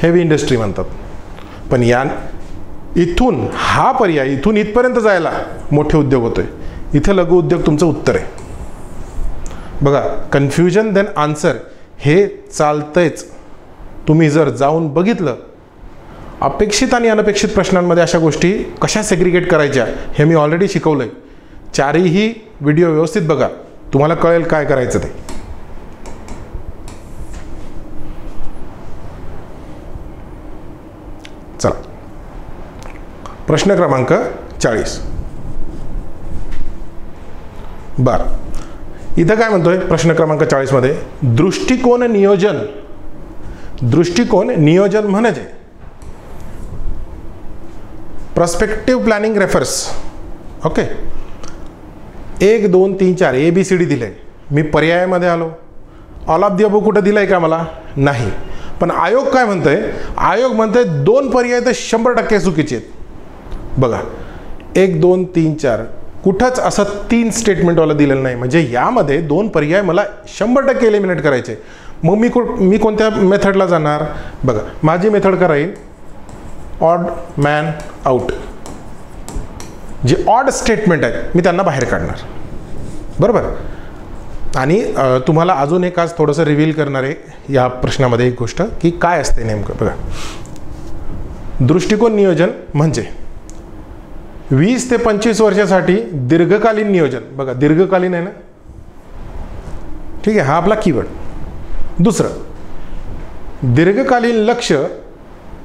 हेवी इंडस्ट्री म्हणतात. पण या इथून हा पर्याय, इथून इथपर्यंत जायला मोठे उद्योग होतोय, इथे लघु उद्योग तुमचं उत्तर आहे. बघा, कन्फ्युजन देन आन्सर हे चालतंयच. तुम्ही जर जाऊन बघितलं, अपेक्षित आणि अनपेक्षित प्रश्नांमध्ये अशा गोष्टी कशा सेग्रिगेट करायच्या हे मी ऑलरेडी शिकवलं आहे. चारही व्हिडिओ व्यवस्थित बघा, तुम्हाला कळेल काय करायचं ते. चला, प्रश्न क्रमांक 40. बर, इथं काय म्हणतोय प्रश्न क्रमांक 40 मध्ये? दृष्टिकोन नियोजन. दृष्टिकोन नियोजन म्हणजे perspective planning refers. Okay, 1 2 3 4 ABCD दिले. मी पर्यायामध्ये आलो. ऑल ऑफ दी अबोव कुठं दिलंय का मला? नाही. पण आयोग काय म्हणतोय? आयोग म्हणतोय 2 पर्याय तर 100% चुकीचे आहेत. बघा, 1 2 3 4 कुठंच असं 3 स्टेटमेंटवाला दिलेलं नाही. म्हणजे यामध्ये 2 पर्याय मला 100% एलिमिनेट करायचे. मग मी कोणत्या मेथडला जाणार? बघा, माझी मेथड काय राहील? Odd man out. जे ऑड स्टेटमेंट आहेत मी त्यांना बाहेर काढणार, बरोबर. आणि तुम्हाला अजून एक आज थोडंसं रिव्हील करणार आहे या प्रश्नामध्ये एक गोष्ट की काय असते नेमकं. बघा, दृष्टिकोन नियोजन म्हणजे 20 ते 25 वर्षासाठी दीर्घकालीन नियोजन. बघा, दीर्घकालीन आहे ना, ठीक आहे, हा आपला कीवर्ड. दुसरं, दीर्घकालीन लक्ष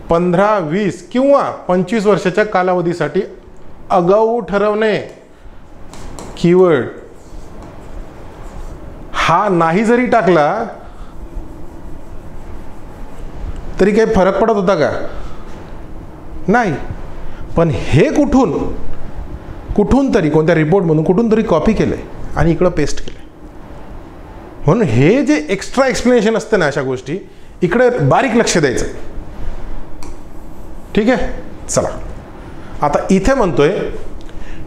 15, 20 किंवा 25 वर्षाच्या कालावधीसाठी आगाऊ ठरवणे. कीवर्ड हा नाही जरी टाकला तरी काही फरक पडत होता का? नाही. पण हे कुठून तरी कोणत्या रिपोर्टमधून कुठून तरी कॉपी केलंय आणि इकडं पेस्ट केलंय. म्हणून हे जे एक्स्ट्रा एक्सप्लेनेशन असतं ना अशा गोष्टी, इकडे बारीक लक्ष द्यायचं, ठीक आहे. चला, आता इथे म्हणतोय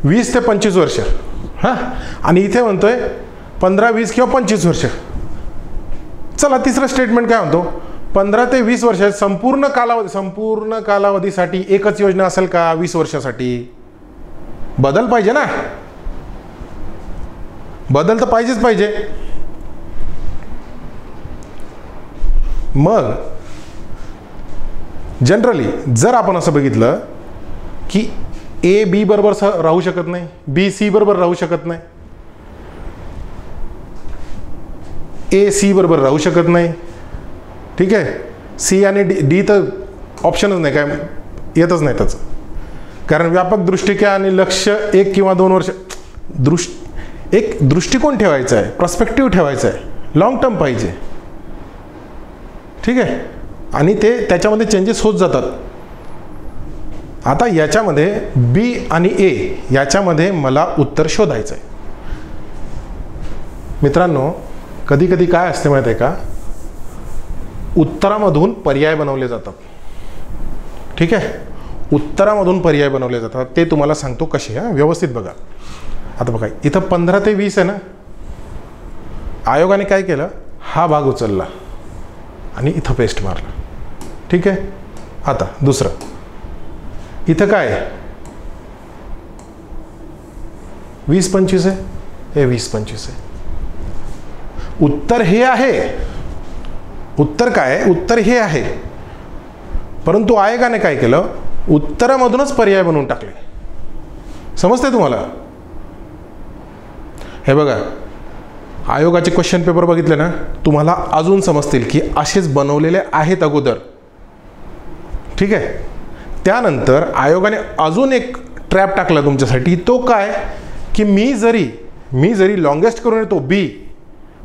20 ते 25 वर्ष, हां, आणि इथे म्हणतोय 15, 20 किंवा 25 वर्ष. चला, तिसरं स्टेटमेंट काय म्हणतो? 15 ते 20 वर्ष संपूर्ण कालावधीसाठी एकच योजना असेल का? 20 वर्षासाठी बदल पाहिजे ना, बदल तर पाहिजेच पाहिजे. मग जनरली जर आपण असं बघितलं की ए बी बरोबर राहू शकत नाही, बी सी बरोबर राहू शकत नाही, ए सी बरोबर राहू शकत नाही, ठीक आहे, सी आणि डी तर ऑप्शनच नाही, काय येतच नाही त्याचं. कारण व्यापक दृष्टिकोन आणि लक्ष 1 किंवा 2 वर्ष एक दृष्टिकोन ठेवायचा आहे, पर्स्पेक्टिव्ह ठेवायचा आहे, लॉंग टर्म पाहिजे, ठीक आहे, आणि ते त्याच्यामध्ये चेंजेस होत जातात. आता याच्यामध्ये बी आणि ए याच्यामध्ये मला उत्तर शोधायचं आहे. मित्रांनो, कधी कधी काय असते माहिती आहे का, उत्तरामधून पर्याय बनवले जातात, ठीक आहे, उत्तरामधून पर्याय बनवले जातात. ते तुम्हाला सांगतो कसे, व्यवस्थित बघा. आता बघा इथं 15 ते 20 आहे ना, आयोगाने काय केलं, हा भाग उचलला आणि इथं पेस्ट मारला, ठीक आहे. आता दुसरं, इथं काय आहे, 20-25 आहे, हे 20-25 आहे. उत्तर हे आहे, उत्तर काय आहे, उत्तर हे आहे, परंतु आयोगाने काय केलं, उत्तरामधूनच पर्याय बनवून टाकले. समजते तुम्हाला? हे बघा, आयोगाचे क्वेश्चन पेपर बघितले ना, तुम्हाला अजून समजतील की असेच बनवलेले आहेत अगोदर, ठीक आहे. त्यानंतर आयोगाने अजून एक ट्रॅप टाकला तुमच्यासाठी. तो काय की मी जरी लॉंगेस्ट करून येतो बी,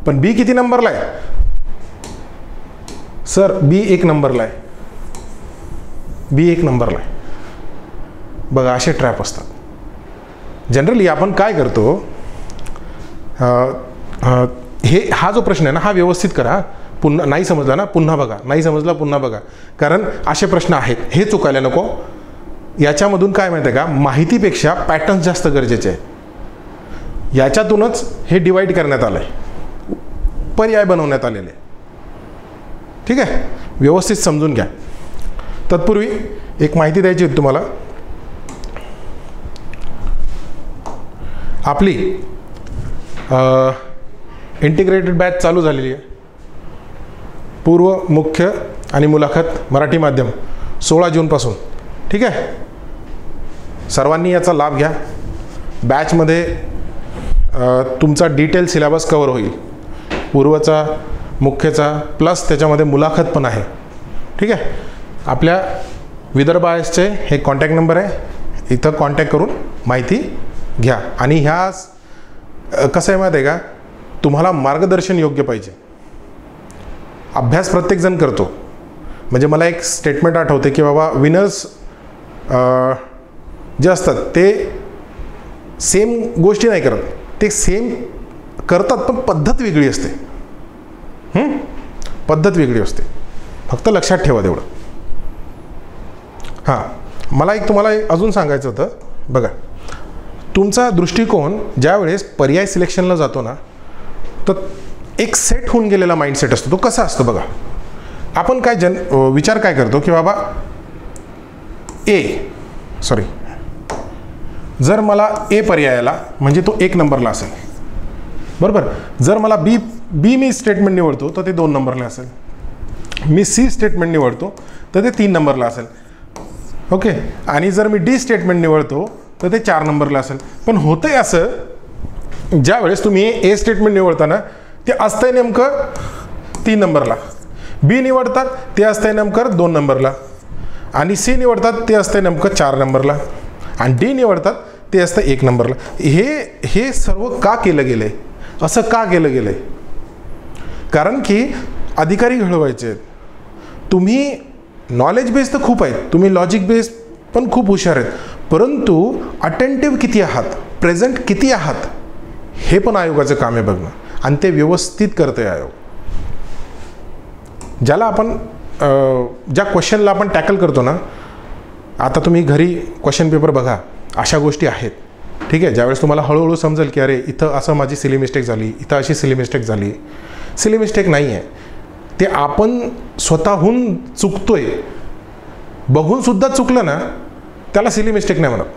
पण बी किती नंबरला आहे सर, बी 1 नंबरला आहे, बी 1 नंबरला आहे. बघा असे ट्रॅप असतात. जनरली आपण काय करतो, हा जो प्रश्न आहे ना, हा व्यवस्थित करा. पुन्हा नाही समजला ना, पुन्हा बघा, नाही समजला पुन्हा बघा, कारण असे प्रश्न आहेत, हे चुकायला नको. याच्यामधून काय माहिती आहे का, माहितीपेक्षा पॅटर्न्स जास्त गरजेचे आहे. याच्यातूनच हे डिवाइड करण्यात आलं आहे, पर्याय बनवण्यात आलेले, ठीक आहे. व्यवस्थित समजून घ्या. तत्पूर्वी एक माहिती द्यायची होती तुम्हाला. आपली इंटिग्रेटेड बॅच चालू झालेली आहे. पूर्व, मुख्य आणि मुलाखत मराठी माध्यम 16 जूनपासून, ठीक आहे. सर्वांनी याचा लाभ घ्या. बॅचमध्ये तुमचा डिटेल सिलेबस कवर होईल, पूर्वचा, मुख्यचा, प्लस त्याच्यामध्ये मुलाखत पण आहे, ठीक आहे. आपल्या विदर्भ आयएसचे हे कॉन्टॅक्ट नंबर आहे, इथं कॉन्टॅक्ट करून माहिती घ्या. आणि ह्या कसं आहे माहिती आहे का, तुम्हाला मार्गदर्शन योग्य पाहिजे. अभ्यास प्रत्येकजण करतो, म्हणजे मला एक स्टेटमेंट आठवते की बाबा विनर्स जे असतात ते सेम गोष्टी नाही करत, ते सेम करतात पण पद्धत वेगळी असते. पद्धत वेगळी असते, फक्त लक्षात ठेवा तेवढं. हां, मला एक तुम्हाला अजून सांगायचं होतं. बघा, तुमचा दृष्टिकोन ज्या वेळेस पर्याय सिलेक्शनला जातो ना, तर एक सेट होऊन गेलेला माइंडसेट असतो. तो कसा असतो बघा, आपण काय विचार काय करतो की बाबा जर मला ए पर्यायाला म्हणजे तो 1 नंबरला असेल, बरोबर. जर मला बी मी स्टेटमेंट निवडतो तर ते 2 नंबरला असेल. मी सी स्टेटमेंट निवडतो तर ते 3 नंबरला असेल, ओके. आणि जर मी डी स्टेटमेंट निवडतो तर ते 4 नंबरला असेल. पण होतंय असं, ज्या वेळेस तुम्ही ए स्टेटमेंट निवडताना ते असतंय नेमकं 3 नंबरला, बी निवडतात ते असतंय नेमकं 2 नंबरला, आणि सी निवडतात ते असतंय नेमकं 4 नंबरला, आणि डी निवडतात ते असतं 1 नंबरला. हे सर्व का केलं गेलं आहे, असं का केलं गेलं आहे? कारण की अधिकारी घडवायचे आहेत. तुम्ही नॉलेज बेस तर खूप आहेत, तुम्ही लॉजिक बेस पण खूप हुशार आहेत, परंतु अटेंटिव्ह किती आहात, प्रेझेंट किती आहात, हे पण आयोगाचं काम आहे बघणं, आणि ते व्यवस्थित करतोय आयोग. ज्याला आपण ज्या क्वेश्चनला आपण टॅकल करतो ना, आता तुम्ही घरी क्वेश्चन पेपर बघा, अशा गोष्टी आहेत, ठीक आहे. ज्यावेळेस तुम्हाला हळूहळू समजेल की अरे इथं असं माझी सिली मिस्टेक झाली, इथं अशी सिली मिस्टेक झाली. सिली मिस्टेक नाही आहे, ते आपण स्वतःहून चुकतोय, बघून सुद्धा चुकलं ना त्याला सिली मिस्टेक नाही म्हणत,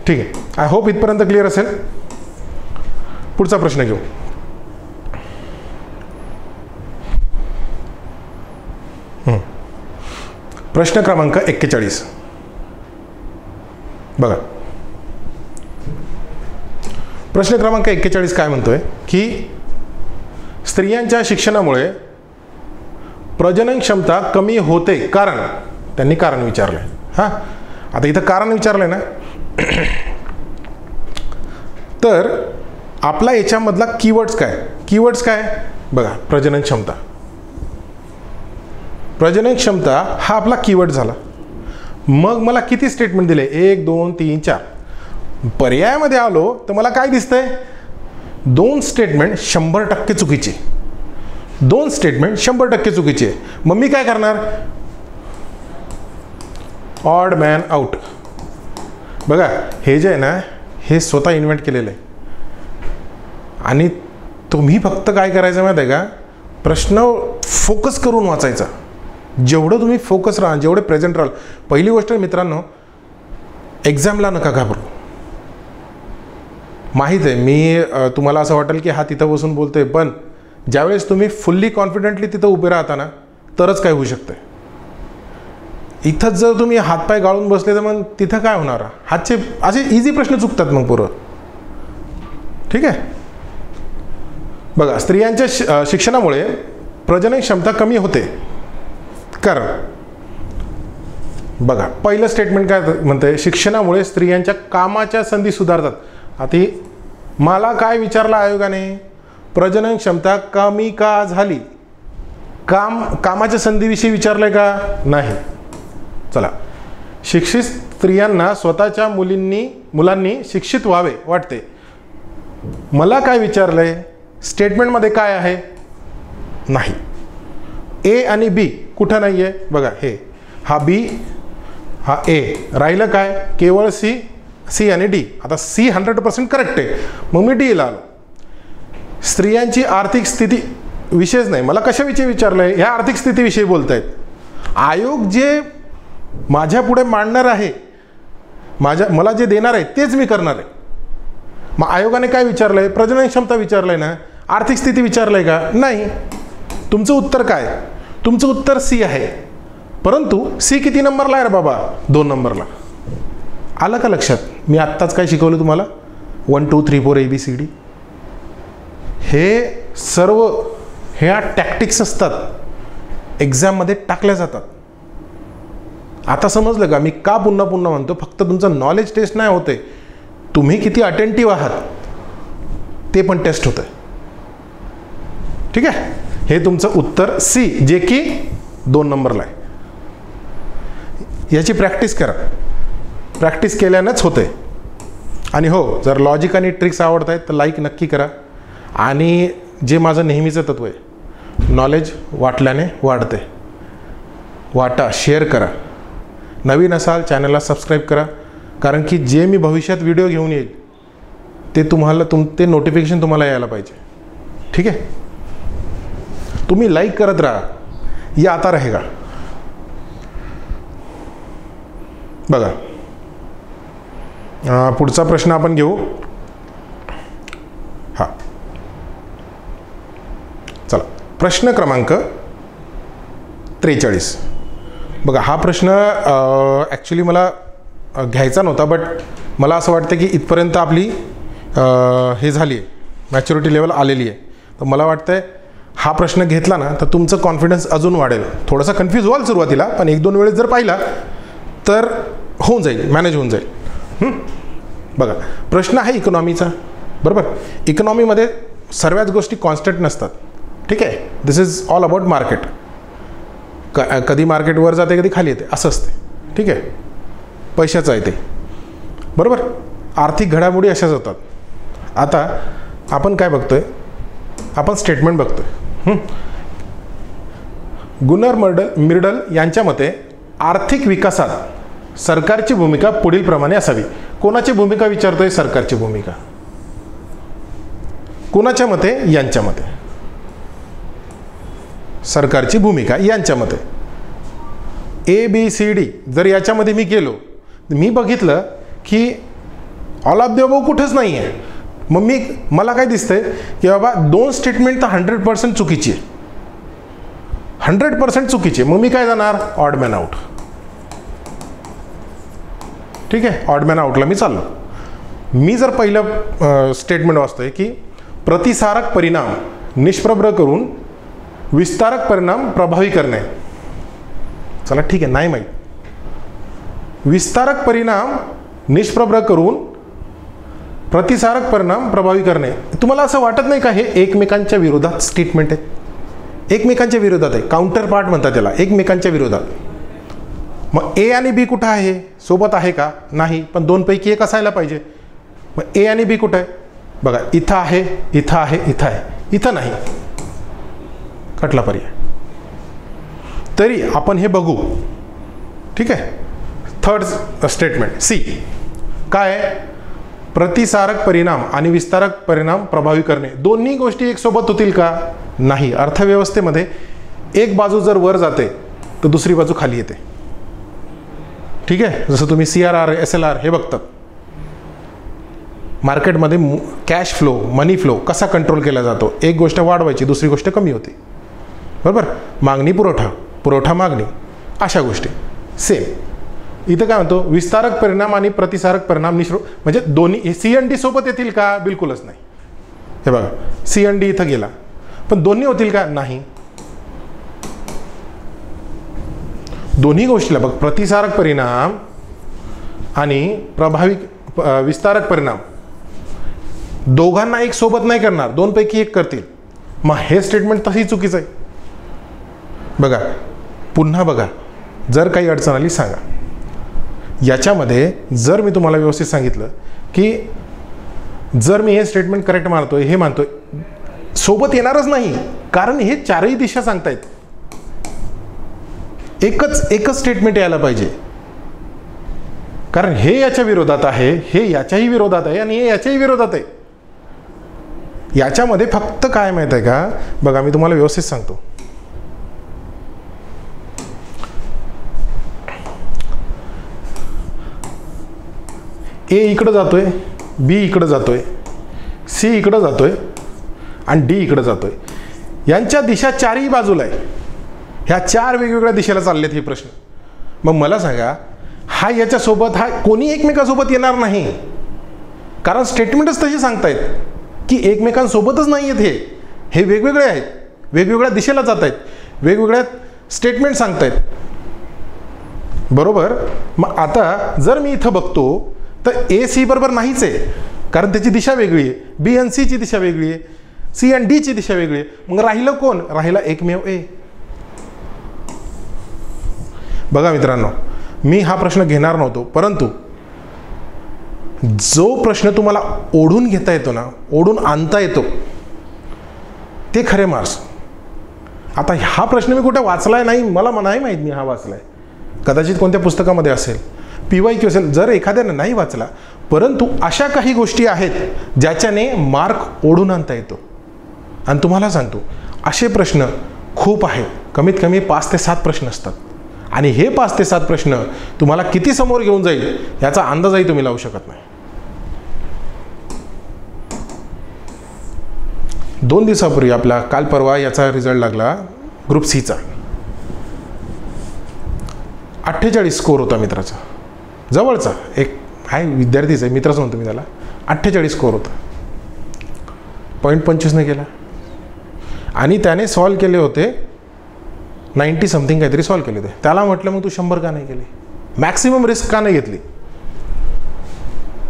ठीक आहे. आय होप इथपर्यंत क्लिअर असेल. पुढचा प्रश्न घेऊ. प्रश्न क्रमांक 41 बघा. प्रश्न क्रमांक 41 काय म्हणतोय की स्त्रियांच्या शिक्षणामुळे प्रजनन क्षमता कमी होते कारण, त्यांनी कारण विचारलंय. हां, आता इथं कारण विचारलंय ना, तर आपला याच्यामधला कीवर्ड्स काय बघा. प्रजनन क्षमता, प्रजनन क्षमता हा आपला कीवर्ड झाला. मग मला किती स्टेटमेंट दिले? 1 2 3 4. पर्यायामध्ये आलो तर मला काय दिसतंय? 2 स्टेटमेंट 100% चुकीचे, 2 स्टेटमेंट 100% चुकीचे. मग मी काय करणार? Odd man out. बघा, हे जे आहे ना, हे स्वतः इन्व्हेंट केलेलं आहे. आणि तुम्ही फक्त काय करायचं माहिती आहे का? प्रश्न फोकस करून वाचायचा. जेवढं तुम्ही फोकस राहा, जेवढे प्रेझेंट राहाल. पहिली गोष्ट मित्रांनो, एक्झामला नका घाबरू. माहीत आहे मी तुम्हाला असं वाटेल की हा तिथं बसून बोलतोय, पण ज्यावेळेस तुम्ही फुल्ली कॉन्फिडेंटली तिथं उभे राहता ना, तरच काय होऊ शकतं. इथंच जर तुम्ही हातपाय गाळून बसले तर मग तिथं काय होणार? हातचे असे इझी प्रश्न चुकतात मग पूर्ण. ठीक आहे. बघा, स्त्रियांच्या शिक्षणामुळे प्रजनन क्षमता कमी होते कारण, बघा पहिलं स्टेटमेंट काय म्हणतंय? शिक्षणामुळे स्त्रियांच्या कामाच्या संधी सुधारतात. आता मला काय विचारलं आयोगाने? प्रजनन क्षमता कमी का झाली? कामाच्या संधीविषयी विचारलंय का? नाही. चला, शिक्षित स्त्रियांना स्वतःच्या मुलांनी शिक्षित व्हावे वाटते. मला काय विचारलंय? स्टेटमेंटमध्ये काय आहे? नाही. ए आणि बी कुठं नाही आहे? बघा, हे हा बी, हा ए, राहिलं काय? केवळ सी आणि डी. आता सी 100% करेक्ट आहे, मग मी डीला आलो. स्त्रियांची आर्थिक स्थिती विषयच नाही, मला कशाविषयी विचारलंय? ह्या आर्थिक स्थितीविषयी बोलतायत. आयोग जे माझ्या पुढे मांडणार आहे, मला जे देणार आहे तेच मी करणार आहे. मग आयोगाने काय विचारलंय? प्रजनन क्षमता विचारलंय ना, आर्थिक स्थिती विचारलंय का? नाही. तुमचं उत्तर काय? तुमचं उत्तर सी आहे. परंतु सी किती नंबरला आहे रे बाबा? 2 नंबरला. आलं का लक्षात? मी आत्ताच काय शिकवलं तुम्हाला? 1 2 3 4 ABCD. हे सर्व ह्या टॅक्टिक्स असतात, एक्झाममध्ये टाकल्या जातात. आता समजलं का मी का पुन्हा म्हणतो? फक्त तुमचं नॉलेज टेस्ट नाही होते, तुम्ही किती अटेंटिव्ह आहात ते पण टेस्ट होतं. ठीक आहे. हे तुमचं उत्तर सी, जे की 2 नंबरला आहे. याची प्रॅक्टिस करा, प्रॅक्टिस केल्यानंच होते. आणि हो, जर लॉजिक आणि ट्रिक्स आवडत आहेत तर लाईक नक्की करा. आणि जे माझं नेहमीचं तत्व आहे, नॉलेज वाटल्याने वाढते. वाटा, शेअर करा. नवीन असाल चॅनलला सबस्क्राईब करा, कारण की जे मी भविष्यात व्हिडिओ घेऊन येईल ते ते नोटिफिकेशन तुम्हाला यायला पाहिजे. ठीक आहे. तुम्ही लाईक करत राहा, ये आता रहेगा. बघा, पुढचा प्रश्न आपण घेऊ. हा, चला, प्रश्न क्रमांक 43. बघा, हा प्रश्न ॲक्च्युली मला घ्यायचा नव्हता, बट मला असं वाटतं की इथपर्यंत आपली हे झाली आहे, मॅच्युरिटी लेवल आलेली आहे. तर मला वाटतं आहे हा प्रश्न घेतला ना तर तुमचं कॉन्फिडन्स अजून वाढेल. थोडासा कन्फ्यूज व्हाल सुरुवातीला, पण 1-2 वेळेस जर पाहिला तर होऊन जाईल, मॅनेज होऊन जाईल. बघा, प्रश्न आहे इकॉनॉमीचा, बरोबर. इकॉनॉमीमध्ये सर्वच गोष्टी कॉन्स्टंट नसतात. ठीक आहे. This is all about market. कधी मार्केट वर जाते, कधी खाली येते, असं असते. ठीक आहे. पैशाचं आहे ते, बरोबर. आर्थिक घडामोडी अशाच होतात. आता आपण काय बघतोय? आपण स्टेटमेंट बघतोय. गुनर मिर्डल यांच्या मते आर्थिक विकासात सरकारची भूमिका पुढील प्रमाणे असावी. कोणाची भूमिका विचारतोय? सरकारची भूमिका. कोणाच्या मते? यांच्या मते. सरकारची भूमिका यांच्या मते. ABCD जर याच्यामध्ये मी गेलो, मी बघितलं की ऑल ऑफ द अबोव कुठंच नाही आहे. मग मला काय दिसतंय की बाबा 2 स्टेटमेंट तर 100% चुकीची आहे, 100% चुकीची आहे. मग मी काय जाणार? Odd man out. ठीक आहे, ऑडमॅन आउटला मी चाललो. मी जर पहिलं स्टेटमेंट वाचतोय की प्रतिसारक परिणाम निष्प्रभ करून विस्तारक परिणाम प्रभावी करणे. चला ठीक आहे, नाही माहीत. विस्तारक परिणाम निष्प्रभ करून प्रतिसारक परिणाम प्रभावी करणे. तुम्हाला असं वाटत नाही का हे एकमेकांच्या विरोधात स्टेटमेंट आहे? एकमेकांच्या विरोधात आहे, काउंटर पार्ट म्हणतात त्याला, एकमेकांच्या विरोधात. मग ए आणि बी कुठं आहे? सोबत आहे का? नाही, पण दोनपैकी एक असायला पाहिजे. मग ए आणि बी कुठं आहे? बघा, इथं आहे, इथं आहे, इथं आहे, इथं नाही. कटला पर्याय. तरी आपण हे बघू, ठीक आहे. थर्ड स्टेटमेंट सी काय आहे? प्रतिसारक परिणाम आणि विस्तारक परिणाम प्रभावी करणे. दोन्ही गोष्टी एक सोबत होतील का? नाही. अर्थव्यवस्थेमध्ये एक बाजू जर वर जाते तर दुसरी बाजू खाली येते, ठीक आहे. जसं तुम्ही CRR SLR हे बघतात. मार्केटमध्ये कॅश फ्लो, मनी फ्लो कसा कंट्रोल केला जातो. एक गोष्ट वाढवायची, दुसरी गोष्ट कमी होते, बरोबर. मागणी पुरवठा, पुरवठा मागणी, अशा गोष्टी सेम. इथं काय म्हणतो? विस्तारक परिणाम आणि प्रतिसारक परिणाम म्हणजे दोन्ही सी आणि डी सोबत येतील का? बिलकुलच नाही. हे बघा, सी आणि डी इथं गेला, पण दोन्ही होतील का? नाही. दोन्ही गोष्टीला बघ, प्रतिसारक परिणाम आणि प्रभावी विस्तारक परिणाम दोघांना एक सोबत नाही करणार, दोनपैकी एक करतील. मग हे स्टेटमेंट तशी चुकीचं आहे. बघा, पुन्हा बघा, जर काही अडचण आली सांगा. याच्यामध्ये जर मी तुम्हाला व्यवस्थित सांगितलं की जर मी हे स्टेटमेंट करेक्ट मानतोय, हे मानतोय, सोबत येणारच नाही, कारण हे चारही दिशा सांगतायत. एकच स्टेटमेंट यायला पाहिजे, कारण हे याच्या विरोधात आहे, हे याच्याही विरोधात आहे आणि हे याच्याही विरोधात आहे. याच्यामध्ये फक्त काय माहित आहे का? बघा, मी तुम्हाला व्यवस्थित सांगतो. ए इकडं जातोय, बी इकडं जातोय, सी इकडं जातोय आणि डी इकडं जातोय. यांच्या दिशा चारही बाजूला आहे. ह्या चार वेगवेगळ्या दिशेला चाललेत हे प्रश्न. मग मला सांगा, हा याच्यासोबत, हा कोणी एकमेकांसोबत येणार नाही, कारण स्टेटमेंटच तशी सांगतायत की एकमेकांसोबतच नाही आहेत. हे वेगवेगळे आहेत, वेगवेगळ्या दिशेला जात आहेत, वेगवेगळ्या स्टेटमेंट सांगतायत, बरोबर. मग आता जर मी इथं बघतो तर ए सी बरोबर नाहीच आहे, कारण त्याची दिशा वेगळी आहे. बी आणि सीची दिशा वेगळी आहे, सी आणि डीची दिशा वेगळी आहे. मग राहिलं कोण? राहिला एकमेव ए. बघा मित्रांनो, मी हा प्रश्न घेणार नव्हतो, परंतु जो प्रश्न तुम्हाला ओढून घेता येतो ना, ओढून आणता येतो, ते खरे मार्क्स. आता हा प्रश्न मी कुठे वाचलाय नाही, मला नाही माहीत मी हा वाचलाय. कदाचित कोणत्या पुस्तकामध्ये असेल, PYQ असेल, जर एखाद्याने नाही वाचला. परंतु अशा काही गोष्टी आहेत ज्याच्याने मार्क ओढून आणता येतो. आणि तुम्हाला सांगतो, असे प्रश्न खूप आहेत. कमीत कमी 5 ते 7 प्रश्न असतात. आणि हे 5 ते 7 प्रश्न तुम्हाला किती समोर घेऊन जाईल याचा अंदाजही तुम्ही लावू शकत नाही. 2 दिवसापूर्वी आपला काल परवा याचा रिझल्ट लागला ग्रुप सीचा. 48 स्कोर होता मित्राचा, जवळचा एक आहे, विद्यार्थीच आहे, मित्रच म्हणतो मी त्याला. 48 स्कोर होता, 0.25 ने केला. आणि त्याने सॉल्व केले होते 90 समथिंग काहीतरी सॉल्व केले होते. त्याला म्हटलं मग तू 100 का नाही केले? मॅक्सिमम रिस्क का नाही घेतली?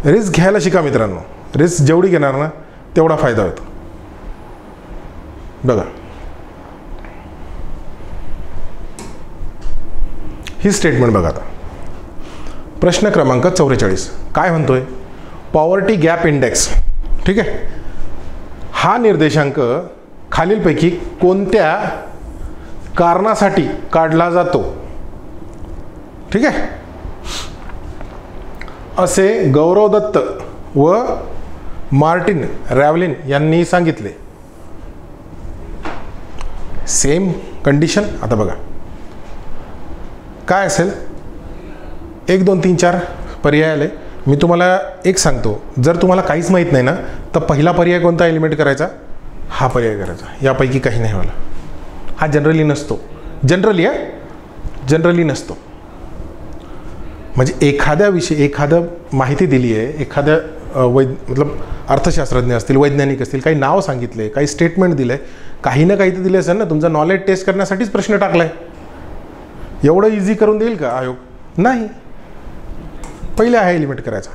रिस्क घ्यायला शिका मित्रांनो. रिस्क जेवढी घेणार ना तेवढा फायदा होतो. बघा, ही स्टेटमेंट बघा. आता प्रश्न क्रमांक 44 काय म्हणतोय? पॉवर्टी गॅप इंडेक्स, ठीक आहे. हा निर्देशांक खालीलपैकी कोणत्या कारणासाठी काढला जातो? ठीक आहे, असे गौरव दत्त व मार्टिन रॅव्हलिन यांनी सांगितले. Same condition. आता बघा काय असेल, 1 2 3 4 पर्याय आले. मी तुम्हाला एक सांगतो, जर तुम्हाला काहीच माहीत नाही ना तर पहिला पर्याय कोणता एलिमिनेट करायचा? हा पर्याय करायचा. यापैकी काही नाही मला. हा जनरली नसतो, जनरली नसतो. म्हणजे एखादं माहिती दिली आहे, एखाद्या मतलब अर्थशास्त्रज्ञ असतील, वैज्ञानिक असतील, काही नाव सांगितले, काही स्टेटमेंट दिलं आहे, काही ना काही तर दिले असेल ना. तुमचं नॉलेज टेस्ट करण्यासाठीच प्रश्न टाकला आहे. एवढं इझी करून देईल का आयोग? नाही. पहिले आहे लिमिट करायचा.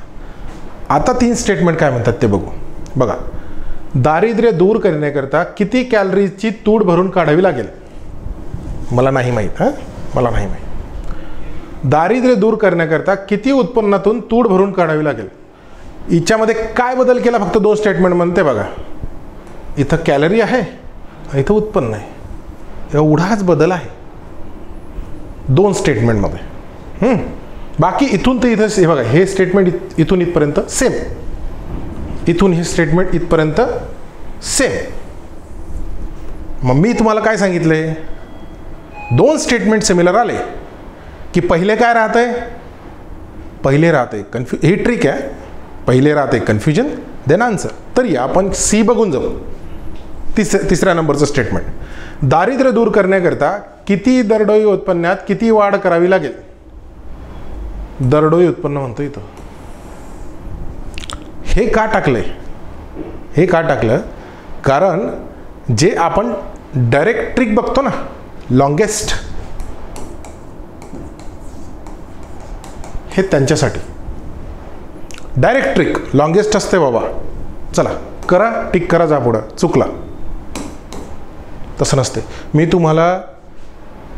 आता 3 स्टेटमेंट काय म्हणतात ते बघू. बघा, दारिद्र्य दूर करण्याकरता किती कॅलरीजची तूट भरून काढावी लागेल? मला नाही माहीत. मला नाही माहीत. दारिद्र्य दूर करण्याकरता किती उत्पन्नातून तूट भरून काढावी लागेल? हिच्यामध्ये काय बदल केला? फक्त 2 स्टेटमेंट म्हणते बघा. इथं कॅलरी आहे, इथं उत्पन्न आहे. एवढाच बदल आहे 2 स्टेटमेंटमध्ये. बाकी इथून तर इथं हे बघा, हे स्टेटमेंट इथून इथपर्यंत सेम, इथून हे स्टेटमेंट इथपर्यंत सेम. मग मी तुम्हाला काय सांगितलंय? 2 स्टेटमेंट सिमिलर आले की पहिले काय राहतंय? पहिले राहते ही ट्रिक आहे. पहिले राहते कन्फ्युजन, देन आन्सर. तर या आपण सी बघून जाऊ. तिसऱ्या नंबरचं स्टेटमेंट, दारिद्र्य दूर करण्याकरता किती दरडोई उत्पन्नात किती वाढ करावी लागेल? दरडोई उत्पन्न म्हणतो इथं. हे का टाकलंय? हे का टाकलं? कारण जे आपण डायरेक्ट ट्रिक बघतो ना, लॉंगेस्ट, हे त्यांच्यासाठी डायरेक्ट ट्रिक लॉंगेस्ट असते बाबा. चला करा, टिक करा, जा पुढं. चुकला. तसं नसते. मी तुम्हाला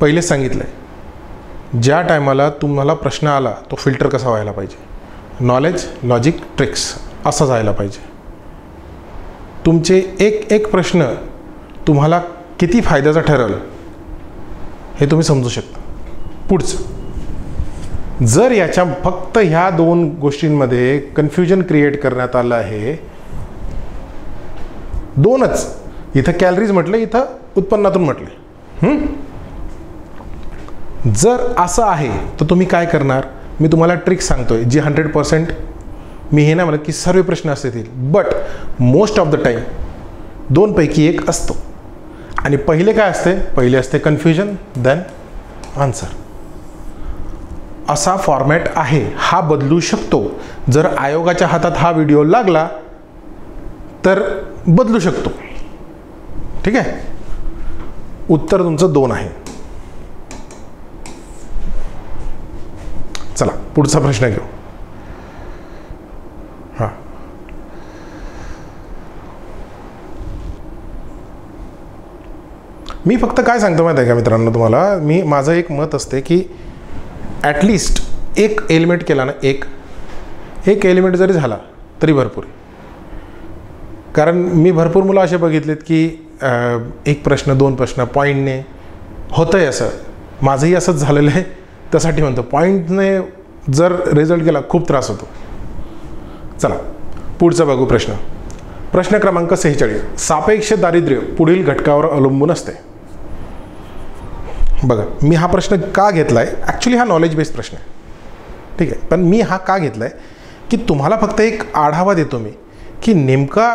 पहिलेच सांगितलं आहे, ज्या टायमाला तुम्हाला प्रश्न आला तो फिल्टर कसा व्हायला पाहिजे. नॉलेज, लॉजिक, ट्रिक्स असं जायला पाहिजे. तुमचे एक प्रश्न तुम्हाला किती फायद्याचा ठरेल हे तुम्ही समजू शकता. पुढचं, जर याच्या फक्त ह्या 2 गोष्टींमध्ये कन्फ्युजन क्रिएट करण्यात आलं आहे, 2च, इथं कॅलरीज म्हटलं, इथं उत्पन्नातून म्हटले. जर असं आहे तर तुम्ही काय करणार? मी तुम्हाला ट्रिक सांगतोय जी 100%, मी हे नाही म्हणत की सर्व प्रश्न असतील, but most of the time 2 पैकी 1 असतो. आणि पहिले काय असते? पहिले असते कन्फ्युजन, देन आन्सर. असा फॉर्मॅट आहे. हा बदलू शकतो. जर आयोगाच्या हातात हा व्हिडिओ लागला तर बदलू शकतो. ठीक आहे. उत्तर तुमचं 2 आहे. चला पुढचा प्रश्न घेऊ. हां, मी फक्त काय सांगतो माहिती आहे का मित्रांनो तुम्हाला, माझं एक मत असते की ॲटलिस्ट एक एलिमेंट केला ना, एक एलिमेंट जरी झाला तरी भरपूर. कारण मी भरपूर मुलं असे बघितलेत की 1 प्रश्न 2 प्रश्न पॉईंटने होतं आहे. असं माझंही असंच झालेलं आहे. त्यासाठी म्हणतो पॉईंटने जर रिझल्ट गेला खूप त्रास होतो. चला पुढचा बघू प्रश्न. प्रश्न क्रमांक 46, सापेक्ष दारिद्र्य पुढील घटकावर अवलंबून असते. बघा, मी हा प्रश्न का घेतला आहे? ॲक्च्युली हा नॉलेज बेस्ड प्रश्न आहे. ठीक आहे. पण मी हा का घेतला आहे की तुम्हाला फक्त एक आढावा देतो मी की नेमका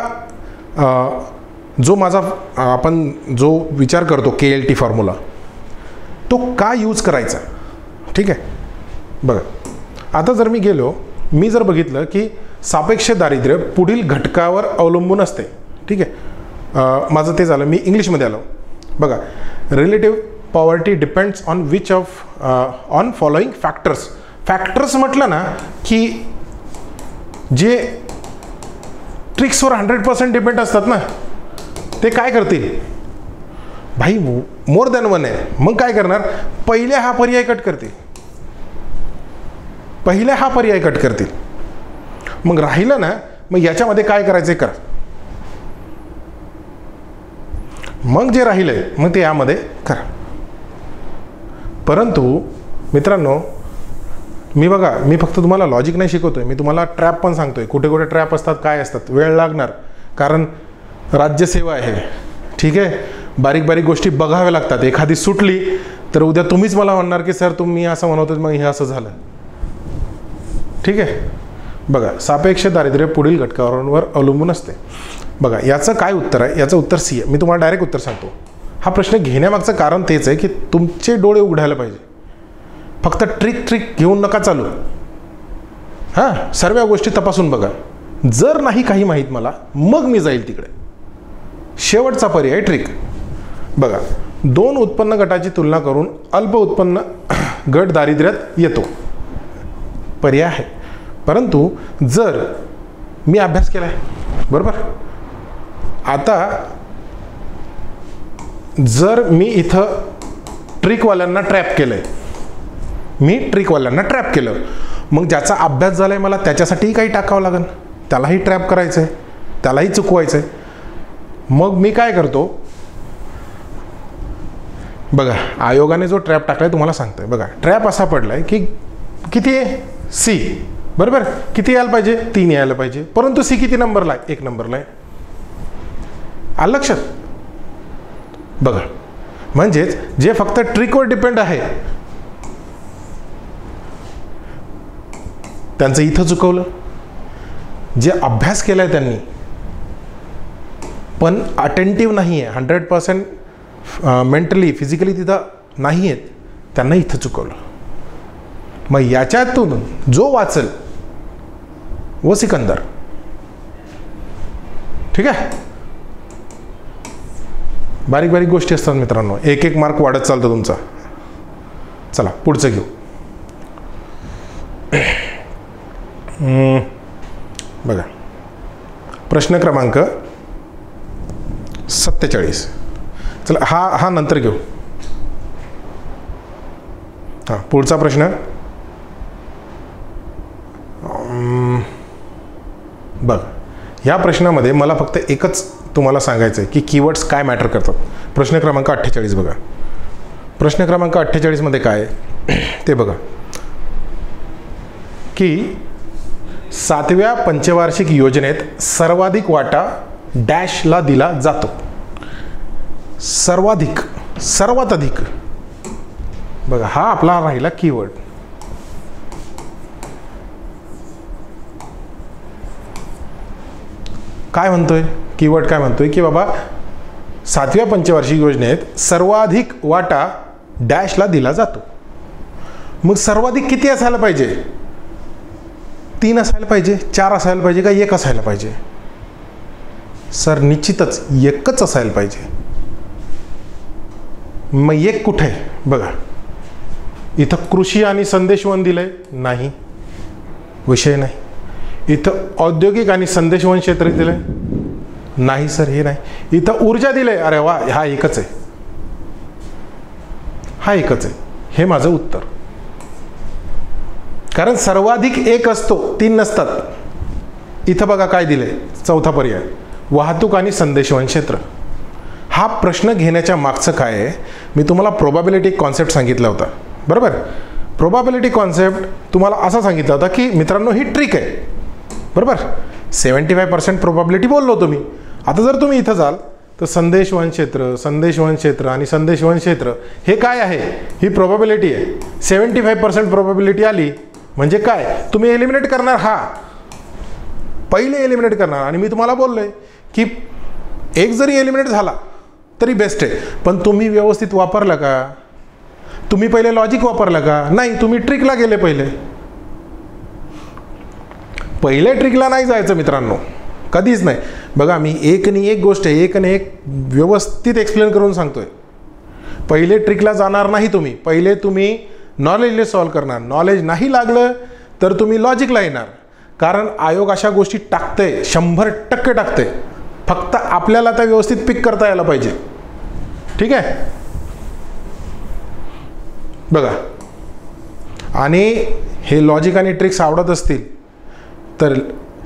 जो माझा आपण जो विचार करतो KLT फॉर्म्युला, तो का यूज करायचा. ठीक आहे. बघा, आता जर मी जर बघितलं की सापेक्ष दारिद्र्य पुढील घटकावर अवलंबून असते. ठीक आहे. माझं ते झालं. मी इंग्लिशमध्ये आलो. बघा, relative poverty depends on which on following factors. Factors म्हटलं ना की जे ट्रिक्सवर 100% डिपेंड असतात ना, ते काय करतील? भाई मोर दॅन 1 आहे. मग काय करणार? पहिले हा पर्याय कट करतील. मग राहिलं ना, मग याच्यामध्ये काय करायचं करा. मग जे राहिलंय मग ते यामध्ये करा. परंतु मित्रांनो, मी फक्त तुम्हाला लॉजिक नाही शिकवतोय, मी तुम्हाला ट्रॅप पण सांगतोय. कुठे कुठे ट्रॅप असतात, काय असतात. वेळ लागणार, कारण राज्यसेवा आहे. ठीक आहे. बारीक बारीक गोष्टी बघाव्या लागतात. एखादी सुटली तर उद्या तुम्हीच मला म्हणणार की सर तुम्ही असं म्हणत मग हे असं झालं. ठीक आहे. बघा, सापेक्ष दारिद्र्य पुढील घटकांवर अवलंबून असते. बघा, याचं काय उत्तर आहे? याचं उत्तर सी आहे. मी तुम्हाला डायरेक्ट उत्तर सांगतो. हा प्रश्न घेण्यामागचं कारण तेच आहे की तुमचे डोळे उघडायला पाहिजे फक्त ट्रिक घेऊन नका चालू. हां, सर्व गोष्टी तपासून बघा. जर नाही काही माहीत मला, मग मी जाईल तिकडे. शेवटचा पर्याय ट्रिक. बघा, 2 उत्पन्न गटाची तुलना करून अल्प उत्पन्न गट दारिद्र्यात येतो, पर्याय आहे. परंतु जर मी अभ्यास केला आहे, बरोबर, आता जर मी इथं ट्रिकवाल्यांना ट्रॅप केलं आहे, मी ट्रिकवाल्यांना ट्रॅप केलं, मग ज्याचा अभ्यास झाला आहे मला त्याच्यासाठीही काही टाकावं लागेल, त्यालाही ट्रॅप करायचं आहे, त्यालाही चुकवायचं आहे. मग मी काय करतो, बघा आयोगाने जो ट्रॅप टाकला आहे तुम्हाला सांगतोय. बघा ट्रॅप असा पडला आहे की किती आहे, सी, बरोबर, किती यायला पाहिजे, 3 यायला पाहिजे. परंतु सी किती नंबरला आहे, 1 नंबरला आहे. आलं लक्षात. बघा, म्हणजेच जे फक्त ट्रिकवर डिपेंड आहे त्यांचं इथं चुकवलं. जे अभ्यास केलाय त्यांनी पण अटेंटिव्ह नाही आहे, 100% मेंटली फिजिकली तिथं नाही आहेत, त्यांना इथं चुकवलं. मग याच्यातून जो वाचल वो सिकंदर. ठीक आहे. बारीक बारीक गोष्टी असतात मित्रांनो, 1-1 मार्क वाढत चालतं तुमचा. चला पुढचं घेऊ. बघा प्रश्न क्रमांक 47. चला हा नंतर घेऊ. हां, पुढचा प्रश्न. बघ, ह्या प्रश्नामध्ये मला फक्त एकच तुम्हाला सांगायचं आहे की कीवर्ड्स काय मॅटर करतात. प्रश्न क्रमांक 48 बघा. प्रश्न क्रमांक 48 मध्ये काय ते बघा की 7व्या पंचवार्षिक योजनेत सर्वाधिक वाटा डॅशला दिला जातो. सर्वाधिक, सर्वात अधिक. बघा हा आपला राहिला कीवर्ड. काय म्हणतोय कीवर्ड, काय म्हणतोय की बाबा 7व्या पंचवार्षिक योजनेत सर्वाधिक वाटा डॅशला दिला जातो. मग सर्वाधिक किती असायला पाहिजे, 3 असायला पाहिजे, 4 असायला पाहिजे का 1 असायला पाहिजे? सर निश्चितच 1च असायला पाहिजे. मग 1 कुठे आहे बघा, इथं कृषी आणि संदेशवहन दिलंय, नाही, विषय नाही. इथं औद्योगिक आणि संदेशवहन क्षेत्र दिलंय, नाही सर हे नाही. इथं ऊर्जा दिलंय, अरे वा, हा 1च आहे, हा 1च आहे. हे माझं उत्तर. कारण सर्वाधिक 1 असतो, 3 नसतात. इथं बघा काय दिलंय, 4था पर्याय, वाहतूक आणि संदेशवहन क्षेत्र. हा प्रश्न घेण्याच्या मागचं काय आहे, मी तुम्हाला प्रोबॅबिलिटी कॉन्सेप्ट सांगितला होता, बरोबर. प्रोबॅबिलिटी कॉन्सेप्ट तुम्हाला असा सांगितला होता की मित्रांनो ही ट्रिक आहे, बरोबर. 75% प्रोबॅबिलिटी बोललो होतो मी. आता जर तुम्ही इथं जाल तर संदेशवहन क्षेत्र, संदेशवहन क्षेत्र आणि संदेशवहन क्षेत्र हे काय आहे, ही प्रोबॅबिलिटी आहे. 75% प्रोबॅबिलिटी आली म्हणजे काय, तुम्ही एलिमिनेट करणार, हा पहिले एलिमिनेट करणार. आणि मी तुम्हाला बोललोय की 1 जरी एलिमिनेट झाला तरी बेस्ट आहे, पण तुम्ही व्यवस्थित वापरला का, तुम्ही पहिले लॉजिक वापरला का, नाही, तुम्ही ट्रिकला गेले पहिले ट्रिकला नाही जायचं मित्रांनो, कधीच नाही. बघा मी 1 गोष्ट आहे, 1 व्यवस्थित एक्सप्लेन करून सांगतोय. पहिले ट्रिकला जाणार नाही तुम्ही, पहिले तुम्ही नॉलेजने सॉल्व करणार. नॉलेज नाही लागलं तर तुम्ही लॉजिकला येणार. कारण आयोग अशा गोष्टी टाकते, 100% टाकते, फक्त आपल्याला त्या व्यवस्थित पिक करता यायला पाहिजे. ठीक आहे. बघा, आणि हे लॉजिक आणि ट्रिक्स आवडत असतील तर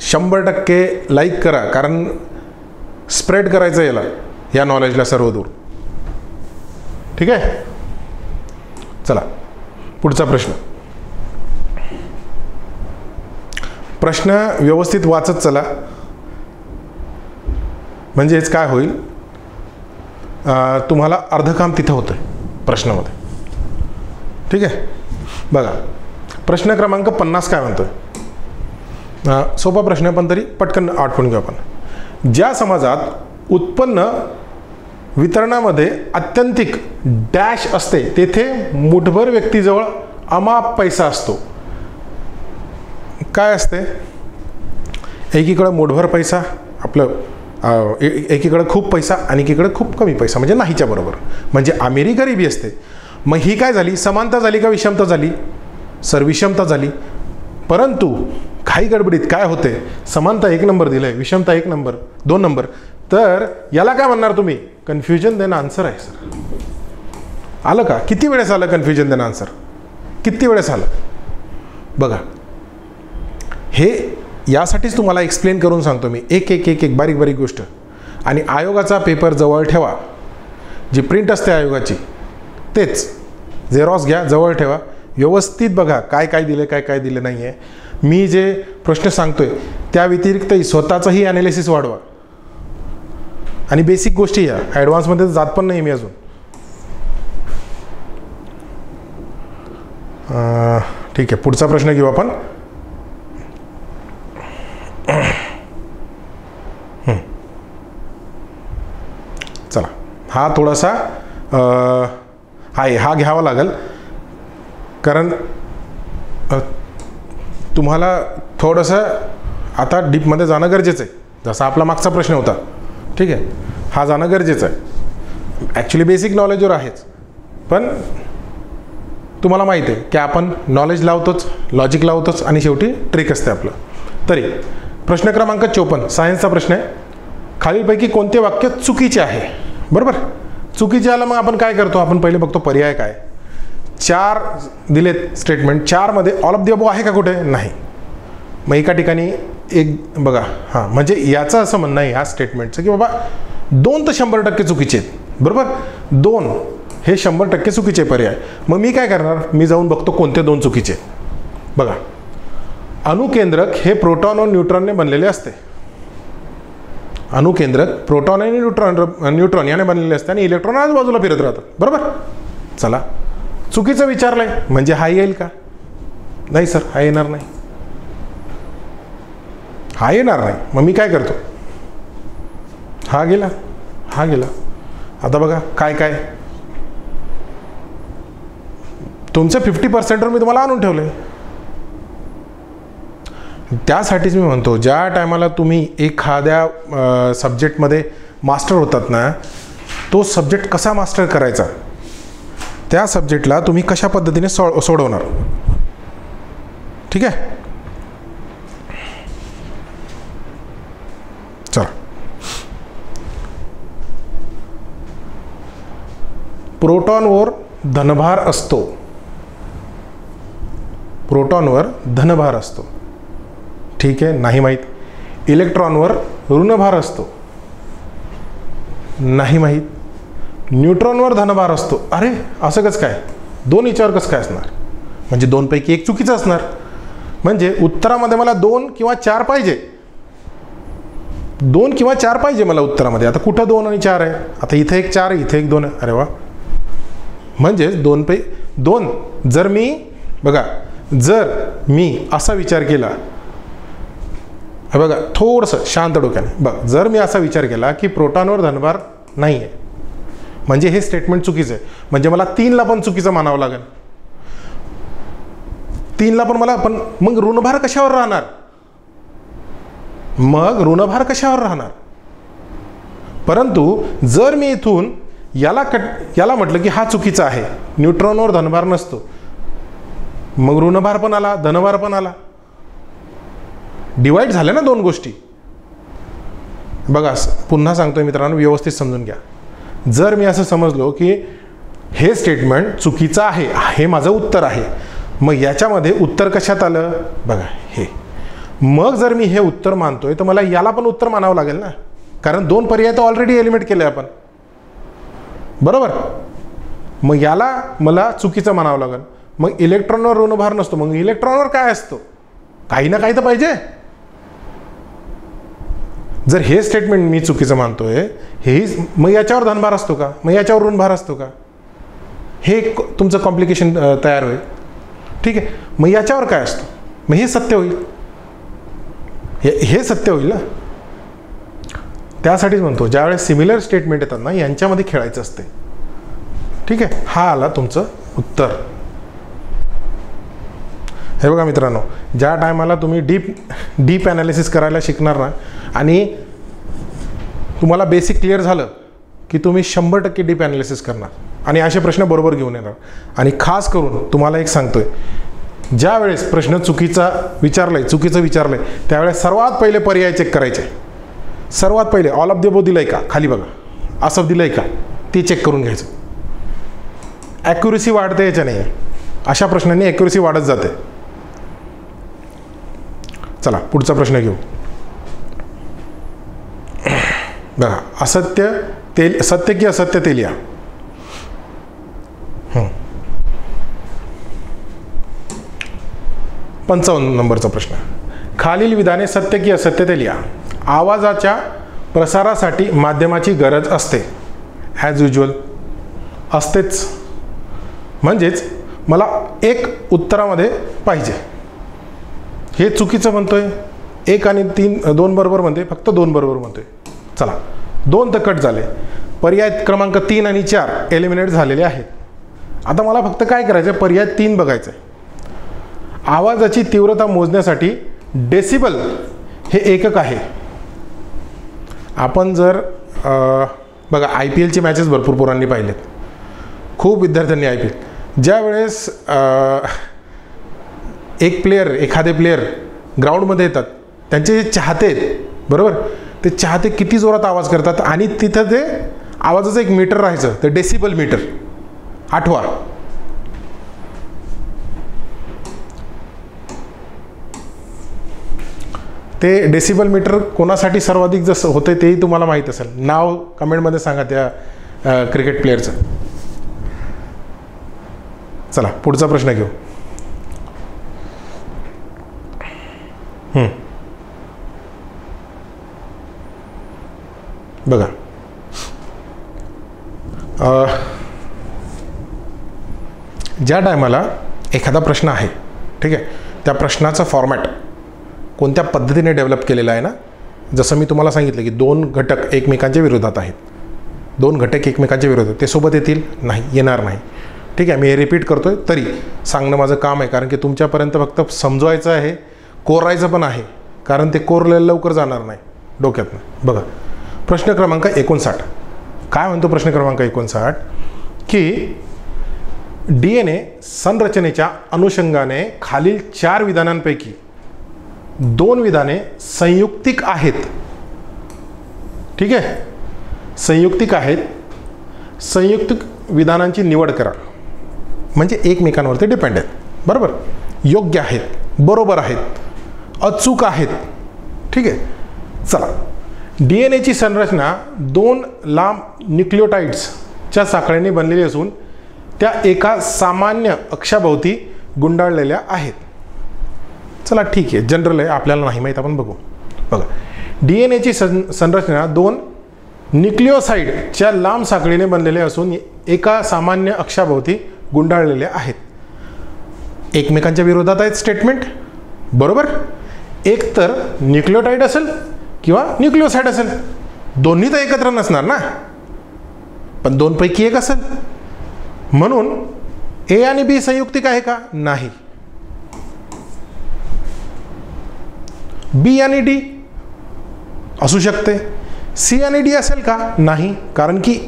100% लाईक करा, कारण स्प्रेड करायचं याला, या नॉलेजला सर्वदूर. ठीक आहे. चला पुढचा प्रश्न. प्रश्न व्यवस्थित वाचत चला, म्हणजेच काय होईल, तुम्हाला अर्ध काम तिथं होतं प्रश्नामध्ये. ठीक आहे. बघा प्रश्न क्रमांक 50 काय म्हणतोय. सोपा प्रश्न पण तरी पटकन आठवून घेऊ आपण. ज्या समाजात उत्पन्न वितरणामध्ये अत्यंतिक डॅश असते तेथे मुठभर व्यक्तीजवळ अमाप पैसा असतो. काय असते, एकीकडं मोठभर पैसा आपलं, एकीकडं खूप पैसा आणि एकीकडं खूप कमी पैसा, म्हणजे नाहीच्या बरोबर, म्हणजे अमिरी गरिबी असते. मग ही काय झाली, समानता झाली का विषमता झाली? सर विषमता झाली. परंतु काही गडबडीत काय होते, समानता 1 नंबर दिलं आहे, विषमता 1 नंबर 2 नंबर, तर याला काय म्हणणार तुम्ही, कन्फ्युजन देणं आन्सर आहे. सर आलं का? किती वेळेस आलं कन्फ्युजन देणं आन्सर, किती वेळेस आलं बघा. हे यासाठीच तुम्हाला एक्सप्लेन करून सांगतो मी, एक एक एक एक बारीक बारीक गोष्ट. आणि आयोगाचा पेपर जवळ ठेवा, जी प्रिंट असते आयोगाची तेच झेरॉक्स घ्या, जवळ ठेवा, व्यवस्थित बघा काय काय दिलं काय काय दिलं नाही आहे. मी जे प्रश्न सांगतोय त्या व्यतिरिक्तही स्वतःचंही ॲनालिसिस वाढवा. आणि बेसिक गोष्टी या, ॲडव्हान्समध्ये जात पण नाही मी अजून. ठीक आहे, पुढचा प्रश्न घेऊ आपण. चला, हा थोडासा आहे, हा घ्यावा लागेल, कारण तुम्हाला थोडंसं आता डीपमध्ये जाणं गरजेचं आहे. जसा आपला मागचा प्रश्न होता, ठीक आहे, हा जाणं गरजेचं आहे. ॲक्च्युली बेसिक नॉलेजवर आहेच, पण तुम्हाला माहिती आहे की आपण नॉलेज लावतोच, लॉजिक लावतोच आणि शेवटी ट्रिक असते आपलं. तरी प्रश्न क्रमांक 54 सायन्सचा प्रश्न आहे. खालीलपैकी कोणते वाक्य चुकीचे आहे? बरोबर, चुकीचे आलं मग आपण काय करतो, आपण पहिले बघतो पर्याय काय. 4 दिलेत स्टेटमेंट, 4 मध्ये ऑल ऑफ द अबोव आहे का कुठे? नाही. मग एका ठिकाणी एक बघा, हां, म्हणजे याचं असं म्हणणं आहे ह्या स्टेटमेंटचं की बाबा 2 तर 100% चुकीचे आहेत. बरोबर, 2 हे 100% चुकीचे पर्याय. मग मी काय करणार, मी जाऊन बघतो कोणते 2 चुकीचे. बघा, अणुकेंद्रक हे प्रोटॉन व न्यूट्रॉनने बनलेले असते. अणुकेंद्रक प्रोटॉन आणि न्यूट्रॉन याने बनलेले असते आणि इलेक्ट्रॉन आजूबाजूला फिरत राहतात. बरोबर, चला, चुकीचं विचारलंय म्हणजे हा येईल का? नाही सर, हा येणार नाही, हा येणार नाही. मग मी काय करतो, हा गेला, हा गेला. आता बघा काय काय तुमचं 50%वर मी तुम्हाला आणून ठेवलंय. त्यासाठीच मी म्हणतो, ज्या टायमाला तुम्ही एखाद्या सब्जेक्टमध्ये मास्टर होतात ना, तो सब्जेक्ट कसा मास्टर करायचा, त्या सब्जेक्टला तुम्ही कशा पद्धतीने सोडवणार. ठीक आहे, चला. प्रोटॉनवर धनभार असतो, प्रोटॉनवर धनभार असतो. ठीक आहे, नाही माहीत. इलेक्ट्रॉनवर ऋणभार असतो, नाही माहीत. न्यूट्रॉनवर धनभार असतो, अरे असं कसं काय, 2 याच्यावर कसं काय असणार, म्हणजे 2 पैकी 1 चुकीचं असणार. म्हणजे उत्तरामध्ये मला 2 किंवा 4 पाहिजे, 2 किंवा 4 पाहिजे मला उत्तरामध्ये. आता कुठं 2 आणि 4 आहे, आता इथे 1 4 आहे, इथे 1 2 आहे. अरे वा, म्हणजे 2 पैकी 2. जर मी बघा, जर मी असा विचार केला, बघा थोडंसं शांत डोक्याने बघ, जर मी असा विचार केला की प्रोटॉनवर धनभार नाही आहे, म्हणजे हे स्टेटमेंट चुकीचं आहे. म्हणजे मला 3ला पण चुकीचं मानावं लागेल, 3ला पण मला, पण मग ऋणभार कशावर राहणार, मग ऋणभार कशावर राहणार. परंतु जर मी इथून याला म्हटलं की हा चुकीचा आहे, न्यूट्रॉनवर धनभार नसतो, मग ऋणभार पण आला, धनभार पण आला, डिवाइड झाले ना 2 गोष्टी. बघा, पुन्हा सांगतोय मित्रांनो, व्यवस्थित समजून घ्या. जर मी असं समजलो की हे स्टेटमेंट चुकीचं आहे, हे माझं उत्तर आहे, मग याच्यामध्ये उत्तर कशात आलं बघा हे, मग जर मी हे उत्तर मानतोय तर मला याला पण उत्तर मानावं लागेल ना, कारण 2 पर्याय तर ऑलरेडी एलिमिनेट केले आपण. बरोबर, मग याला मला चुकीचं मानावं लागेल. मग इलेक्ट्रॉनवर ऋणभार नसतो, मग इलेक्ट्रॉनवर काय असतो, काही ना काही तर पाहिजे. जर हे स्टेटमेंट मी चुकीचं मानतोय, हेही मग याच्यावर धनभार असतो का, मग याच्यावर ऋणभार असतो का, हे तुमचं कॉम्प्लिकेशन तयार होईल. ठीक आहे, मग याच्यावर काय असतं, मग हे सत्य होईल, हे सत्य होईल ना. त्यासाठीच म्हणतो, ज्यावेळेस सिमिलर स्टेटमेंट येतात ना, यांच्यामध्ये खेळायचं असते. ठीक आहे, हा आला तुमचं उत्तर. हे बघा मित्रांनो, ज्या टायमाला तुम्ही डीप ॲनालिसिस करायला शिकणार ना आणि तुम्हाला बेसिक क्लिअर झालं की तुम्ही 100% डीप ॲनालिसिस करणार आणि असे प्रश्न बरोबर घेऊन येणार. आणि खास करून तुम्हाला एक सांगतोय, ज्या वेळेस प्रश्न चुकीचं विचारलंय त्यावेळेस सर्वात पहिले पर्याय चेक करायचे. सर्वात पहिले ऑल ऑफ द अबोव दिलंय का, खाली बघा असं दिलंय का, ते चेक करून घ्यायचं. ॲक्युरेसी वाढते याच्याने, अशा प्रश्नांनी ॲक्युरेसी वाढत जाते. चला पुढचा प्रश्न घेऊ. बघा, सत्य की असत्य ते लिहा. 55 नंबरचा प्रश्न. खालील विधाने सत्य की असत्य ते लिहा. आवाजाच्या प्रसारासाठी माध्यमाची गरज असते. ॲज युज्युअल असतेच. म्हणजेच मला एक उत्तरामध्ये पाहिजे. हे चुकीचं म्हणतोय. 1 आणि 2 बरोबर म्हणते, फक्त 2 बरोबर म्हणतोय. चला 2 तर कट झाले. पर्याय क्रमांक 3 आणि 4 एलिमिनेट झालेले आहेत. आता मला फक्त काय करायचं आहे, पर्याय 3 बघायचं आहे. आवाजाची तीव्रता मोजण्यासाठी डेसिबल हे एकक आहे. आपण जर बघा IPLची मॅचेस भरपूर पोरांनी पाहिलेत, खूप विद्यार्थ्यांनी IPL. ज्या वेळेस एखादे प्लेयर ग्राउंडमध्ये येतात, त्यांचे जे चाहते आहेत बरोबर, ते चाहते किती जोरात आवाज करतात आणि तिथं ते आवाजाचं एक मीटर राहायचं, ते डेसिबल मीटर. आठवा. ते डेसिबल मीटर कोणासाठी सर्वाधिक जसं होतं तेही तुम्हाला माहीत असेल. नाव कमेंटमध्ये सांगा त्या क्रिकेट प्लेयरचं. चला पुढचा प्रश्न घेऊ. बघा, ज्या टायमाला एखादा प्रश्न आहे, ठीक आहे, त्या प्रश्नाचा फॉर्मॅट कोणत्या पद्धतीने डेव्हलप केलेला आहे ना, जसं मी तुम्हाला सांगितलं की 2 घटक एकमेकांच्या विरोधात आहेत. 2 घटक एकमेकांच्या विरोधात, ते सोबत येतील नाही, येणार नाही. ठीक आहे, मी हे रिपीट करतोय तरी सांगणं माझं काम आहे, कारण की तुमच्यापर्यंत फक्त समजवायचं आहे, कोरायचं पण आहे, कारण ते कोरलेलं लवकर जाणार नाही डोक्यातनं. बघा प्रश्न क्रमांक 59 काय म्हणतो. प्रश्न क्रमांक 59 की DNA संरचनेच्या अनुषंगाने खालील 4 विधानांपैकी 2 विधाने संयुक्तिक आहेत. ठीक आहे, संयुक्तिक आहेत. संयुक्तिक विधानांची निवड करा. म्हणजे एकमेकांवरती डिपेंड आहेत, बरोबर, योग्य आहेत, बरोबर आहेत, अचूक आहेत. ठीक आहे. चला, DNAची संरचना 2 लांब न्यूक्लियोटाइड्सच्या साखळ्यांनी बनलेली असून त्या एका सामान्य अक्षाभोवती गुंडाळलेल्या आहेत. चला ठीक आहे, जनरल आहे, आपल्याला नाही माहीत, आपण बघू. बघा, DNAची संरचना 2 न्यूक्लिओसाइडच्या लांब साखळीने बनलेले असून एका सामान्य अक्षाभोवती गुंडाळलेल्या आहेत. एकमेकांच्या विरोधात आहेत स्टेटमेंट, बरोबर. एक तर न्यूक्लियोटाइड असेल किंवा न्यूक्लिओसाइड असेल, दोन्ही तर एकत्र नसणार ना, पण 2 पैकी एक असेल. म्हणून A आणि B संयुक्तिक आहे का? नाही. B आणि D असू शकते. C आणि D असेल का? नाही, कारण की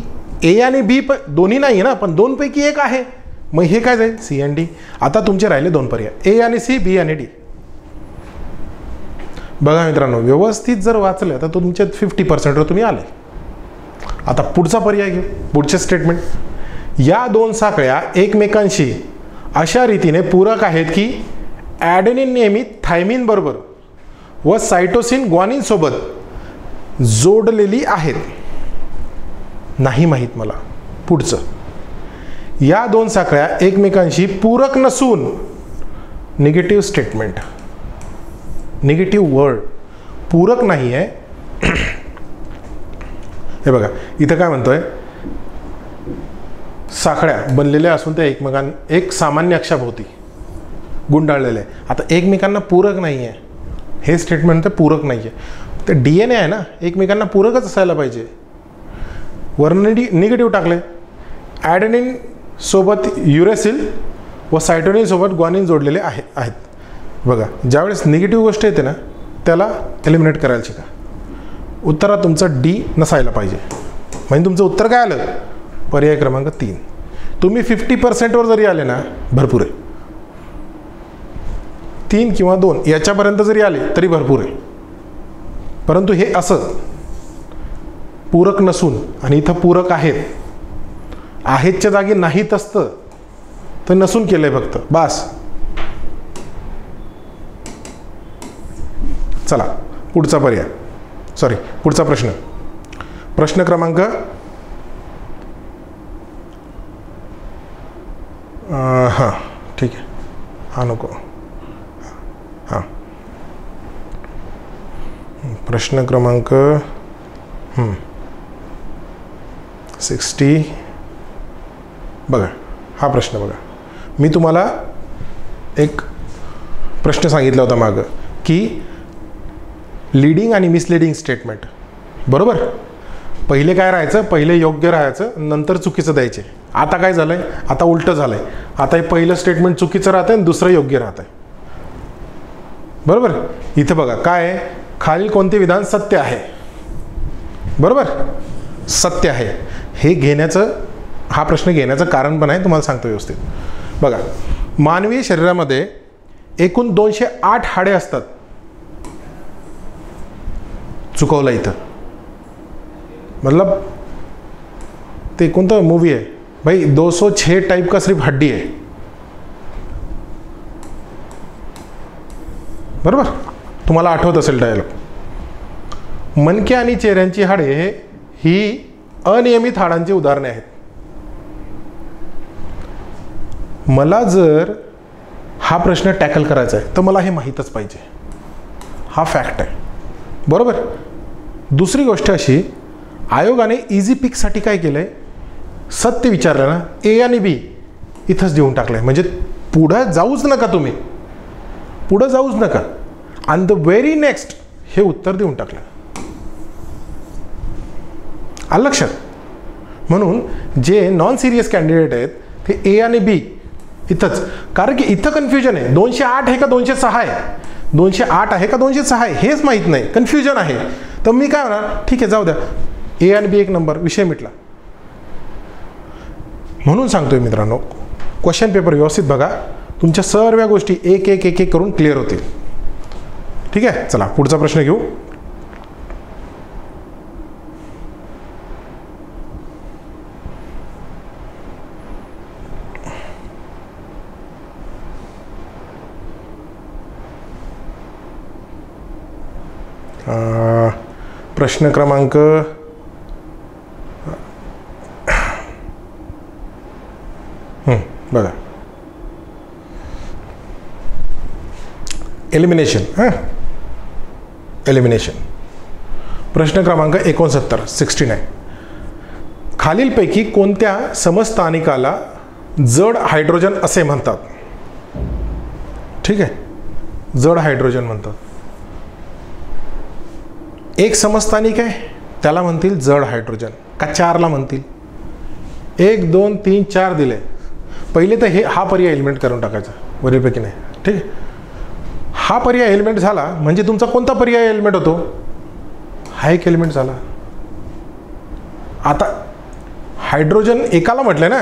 A आणि B दोन्ही नाही ना, पण 2 पैकी एक आहे. मग हे काय जाईल? C आणि D. आता तुमचे राहिले 2 पर्याय, A आणि C, B आणि D. बघा मित्रांनो, व्यवस्थित जर वाचलं तर तुमचे 50% तुम्ही आले. आता पुढचा पर्याय घेऊ. पुढचे स्टेटमेंट, या 2 साखळ्या एकमेकांशी अशा रीतीने पूरक आहेत की ॲडेनिन नेहमी थायमिन बरोबर व सायटोसिन ग्वानिन सोबत जोडलेली आहेत. नाही माहीत मला. पुढचं, या 2 साखळ्या एकमेकांशी पूरक नसून, निगेटिव्ह स्टेटमेंट, निगेटिव्ह वर्ड, पूरक नाही आहे. हे बघा इथं काय म्हणतोय, साखळ्या बनलेल्या असून त्या एक सामान्य अक्षाभोवती गुंडाळलेले. आता एकमेकांना पूरक नाही आहे, हे स्टेटमेंट तर पूरक नाही आहे. तर DNA आहे ना, एकमेकांना पूरकच असायला पाहिजे. वर्ण निगेटिव्ह टाकले. ॲडेनिन सोबत युरेसिल व सायटोनिन सोबत ग्वानिन जोडलेले आहेत. बघा, ज्यावेळेस निगेटिव्ह गोष्ट येते ना त्याला एलिमिनेट करायला शिका. उत्तरात तुमचं डी नसायला पाहिजे. म्हणजे तुमचं उत्तर काय आलं? पर्याय क्रमांक 3. तुम्ही 50%वर जरी आले ना भरपूर आहे. 3 किंवा 2 याच्यापर्यंत जरी आले तरी भरपूर आहे. परंतु हे असं पूरक नसून आणि इथं पूरक आहेतच्या जागी नाहीत असतं तर नसून केलंय फक्त बास. चला पुढचा पर्याय, सॉरी पुढचा प्रश्न. प्रश्न क्रमांक हां ठीक आहे, हा नको, हां प्रश्न क्रमांक 60. बघा हा प्रश्न बघा. मी तुम्हाला एक प्रश्न सांगितला होता मागं की लीडिंग आणि मिसलीडिंग स्टेटमेंट, बरोबर. पहिले काय राहायचं? पहिले योग्य राहायचं, नंतर चुकीचं द्यायचे. आता काय झालं आहे? आता उलटं झालं आहे. आता हे पहिलं स्टेटमेंट चुकीचं राहतं आणि दुसरं योग्य राहतं आहे, बरोबर. इथं बघा काय आहे? खालील कोणते विधान सत्य आहे? बरोबर, सत्य आहे. हे घेण्याचं, हा प्रश्न घेण्याचं कारण पण आहे, तुम्हाला सांगतो व्यवस्थित. बघा, मानवी शरीरामध्ये एकूण 208 हाडे असतात. चुकवलं इथं, मतलब ते कोणतं मूवी आहे भाई, 206 टाइप का सिर्फ हड्डी आहे, बरोबर. तुम्हाला आठवत असेल डायलॉग. मणके आणि चेहऱ्यांची हाडे ही अनियमित हाडांची उदाहरणे आहेत. मला जर हा प्रश्न टॅकल करायचा आहे तर मला हे माहीतच पाहिजे. हा फॅक्ट आहे, बरोबर. दुसरी गोष्ट अशी, आयोगाने इझी पिकसाठी काय केलं आहे? सत्य विचारलं ना, ए आणि बी इथंच देऊन टाकलं आहे. म्हणजे पुढं जाऊच नका, तुम्ही पुढं जाऊच नका. आणि द व्हेरी नेक्स्ट हे उत्तर देऊन टाकलं. आलं लक्षात? म्हणून जे नॉन सिरियस कॅन्डिडेट आहेत ते ए आणि बी इथंच. कारण की इथं कन्फ्युजन आहे. 208 आहे का 206 आहे? 208 आहे का 206 आहे हेच माहीत नाही, कन्फ्युजन आहे. तर मी काय म्हणणार, ठीक आहे जाऊ द्या, ए आणि बी एक नंबर, विषय मिटला. म्हणून सांगतोय मित्रांनो, क्वेश्चन पेपर व्यवस्थित बघा, तुमच्या सर्व गोष्टी एक एक एक एक करून क्लिअर होतील. ठीक आहे, चला पुढचा प्रश्न घेऊ. प्रश्न क्रमांक बघा, एलिमिनेशन. एलिमिनेशन. प्रश्न क्रमांक 69. खालीलपैकी कोणत्या समस्थानिकाला जड हायड्रोजन असे म्हणतात? ठीक आहे, जड हायड्रोजन म्हणतात. एक समस्थानिक आहे त्याला म्हणतील जड हायड्रोजन, का 4ला म्हणतील? 1 2 3 4 दिले. पहिले तर हा पर्याय एलिमेंट करून टाकायचा, वरीलपैकी नाही. ठीक आहे, हा पर्याय एलिमेंट झाला म्हणजे तुमचा कोणता पर्याय एलिमेंट होतो? हा एक एलिमेंट झाला. आता हायड्रोजन एकाला म्हटलं ना,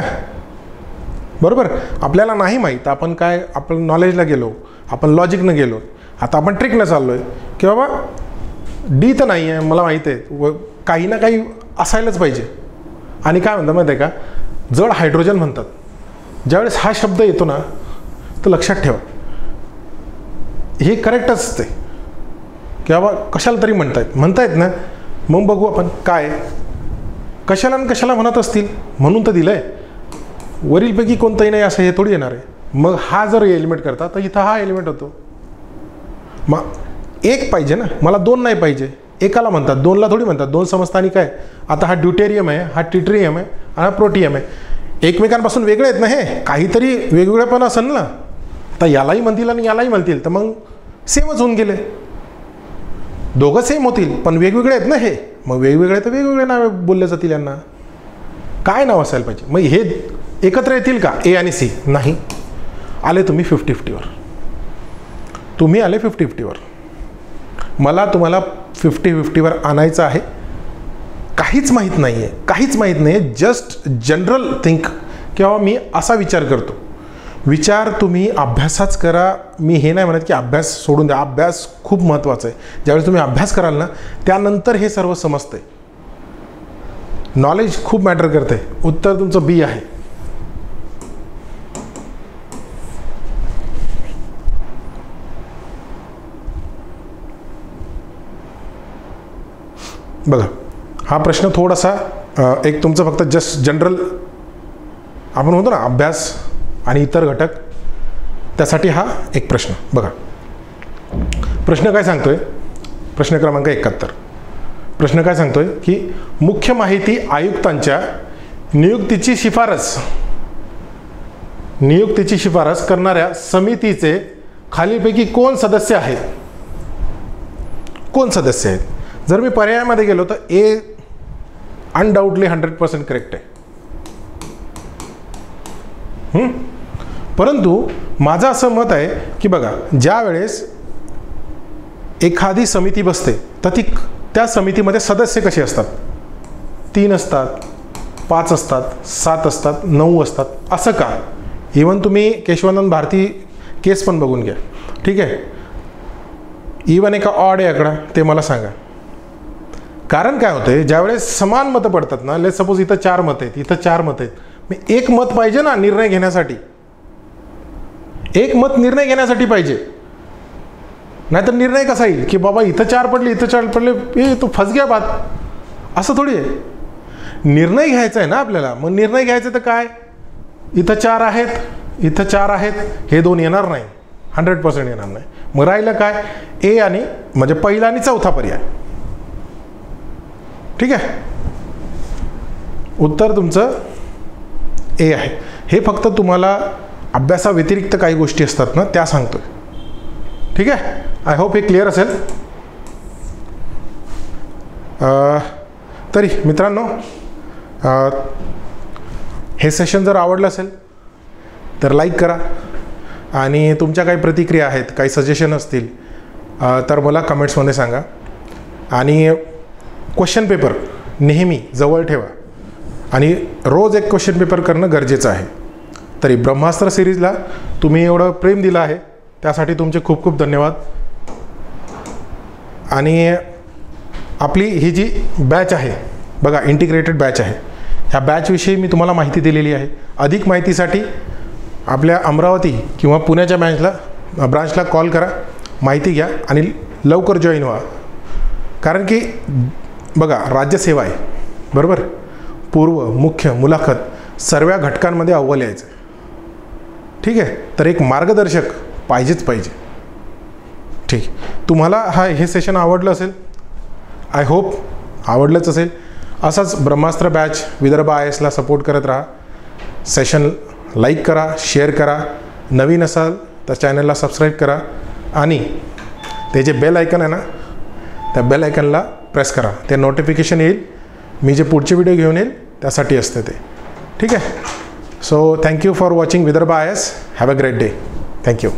बरोबर. आपल्याला नाही माहीत, आपण काय, आपण नॉलेजला गेलो, आपण लॉजिकनं गेलो. आता आपण ट्रिकनं चाललोय की बाबा डी तर नाही आहे, मला माहीत आहे, काही ना काही असायलाच पाहिजे. आणि काय म्हणतात माहिती आहे का, जड हायड्रोजन म्हणतात. ज्यावेळेस हा शब्द येतो ना तर लक्षात ठेवा, हे करेक्टच असते की बाबा कशाला तरी म्हणतायत ना. मग बघू आपण काय कशाला कशाला म्हणत असतील, म्हणून तर दिलं आहे. वरीलपैकी कोणतंही नाही असं हे थोडी येणार आहे. मग हा जर एलिमेंट करता तर इथं हा एलिमेंट होतो. मग एक पाहिजे ना, मला 2 नाही पाहिजे. एकाला म्हणतात, 2ला थोडी म्हणतात. 2 समस्थानिक आहे. आता हा ड्यूटेरियम आहे, हा ट्रिटियम आहे आणि हा प्रोटियम आहे. एकमेकांपासून वेगळे आहेत ना, हे काहीतरी वेगवेगळेपण असेल ना. आता यालाही म्हणतील आणि यालाही म्हणतील तर मग सेमच होऊन गेले. दोघं सेम होतील पण वेगवेगळे आहेत ना हे. मग वेगवेगळे तर वेगवेगळे नाव बोलले जातील. यांना काय नाव असायला पाहिजे? मग हे एकत्र येतील का, ए आणि सी? नाही. आले तुम्ही 50-50वर. तुम्ही आले 50-50वर. मला तुम्हाला 50-50वर आणायचं आहे. काहीच माहीत नाही आहे, काहीच माहीत नाही आहे. जस्ट जनरल थिंक किंवा मी असा विचार करतो. विचार तुम्ही अभ्यासाच करा. मी हे नाही म्हणत की अभ्यास सोडून द्या. अभ्यास खूप महत्त्वाचा आहे. ज्यावेळेस तुम्ही अभ्यास कराल ना, त्यानंतर हे सर्व समजतंय. नॉलेज खूप मॅटर करते. उत्तर तुमचं बी आहे. बघा, हा प्रश्न थोडासा एक तुमचं फक्त जस्ट जनरल आपण म्हणतो ना अभ्यास आणि इतर घटक, त्यासाठी हा एक प्रश्न. बघा, प्रश्न काय सांगतोय? प्रश्न क्रमांक 71. प्रश्न काय सांगतोय की मुख्य माहिती आयुक्तांच्या नियुक्तीची शिफारस करणाऱ्या समितीचे खालीलपैकी कोण सदस्य आहेत? कोण सदस्य आहेत? जर मी पर्यायामध्ये गेलो तर ए अनडाऊटली 100% करेक्ट आहे. परंतु माझं असं मत आहे की बघा, ज्या वेळेस एखादी समिती बसते तर त्या समितीमध्ये सदस्य कसे असतात? 3 असतात, 5 असतात, 7 असतात, 9 असतात. असं का? इवन तुम्ही केशवानंद भारती केस पण बघून घ्या. ठीक आहे, इवन एका ऑड आहे आकडा, ते मला सांगा. कारण काय होते, ज्यावेळेस समान मतं पडतात ना, लेट सपोज इथं 4 मतं आहेत, इथं 4 मतं आहेत, मी एक मत पाहिजे ना निर्णय घेण्यासाठी. एक मत निर्णय घेण्यासाठी पाहिजे. नाहीतर निर्णय कसा येईल की बाबा इथं 4 पडले, इथं 4 पडले, ए तो फस गया बात. असं थोडी आहे. निर्णय घ्यायचा आहे ना आपल्याला. मग निर्णय घ्यायचा तर काय, इथं 4 आहेत, इथं 4 आहेत, हे 2 येणार नाही, 100% येणार नाही. मग राहिलं काय? ए आणि म्हणजे पहिला आणि चौथा पर्याय. ठीक आहे, उत्तर तुमचं ए आहे. हे फक्त तुम्हाला अभ्यासाव्यतिरिक्त काही गोष्टी असतात ना, त्या सांगतोय. ठीक आहे, आय होप हे क्लिअर असेल. तरी मित्रांनो, हे सेशन जर आवडलं असेल तर लाईक करा. आणि तुमच्या काही प्रतिक्रिया आहेत, काही सजेशन असतील तर मला कमेंट्समध्ये सांगा. आणि क्वेश्चन पेपर नेहमी जवळ ठेवा आणि रोज एक क्वेश्चन पेपर करणं गरजेचं आहे. तरी ब्रह्मास्त्र सिरीजला तुम्ही एवढं प्रेम दिलं आहे, त्यासाठी तुमचे खूप खूप धन्यवाद. आणि आपली ही जी बॅच आहे बघा, इंटिग्रेटेड बॅच आहे, ह्या बॅचविषयी मी तुम्हाला माहिती दिलेली आहे. अधिक माहितीसाठी आपल्या अमरावती किंवा पुण्याच्या ब्रांचला कॉल करा, माहिती घ्या आणि लवकर जॉईन व्हा. कारण की बघा, राज्यसेवा आहे बरोबर, पूर्व, मुख्य, मुलाखत सर्व घटकांमध्ये अव्वल यायचं आहे. ठीक आहे, तर एक मार्गदर्शक पाहिजेच पाहिजे. ठीक, तुम्हाला हे सेशन आवडलं असेल, आय होप आवडलंच असेल. असाच ब्रह्मास्त्र बॅच विदर्भ IASला सपोर्ट करत राहा. सेशन लाईक करा, शेअर करा. नवीन असाल तर चॅनलला सबस्क्राईब करा आणि ते जे बेल आयकन आहे ना, त्या बेल आयकनला प्रेस करा. ते नोटिफिकेशन येईल, मी जे पुढचे व्हिडिओ घेऊन येईल त्यासाठी असते ते. ठीक आहे, so thank you for watching Vidarbha IAS. Have a great day. Thank you.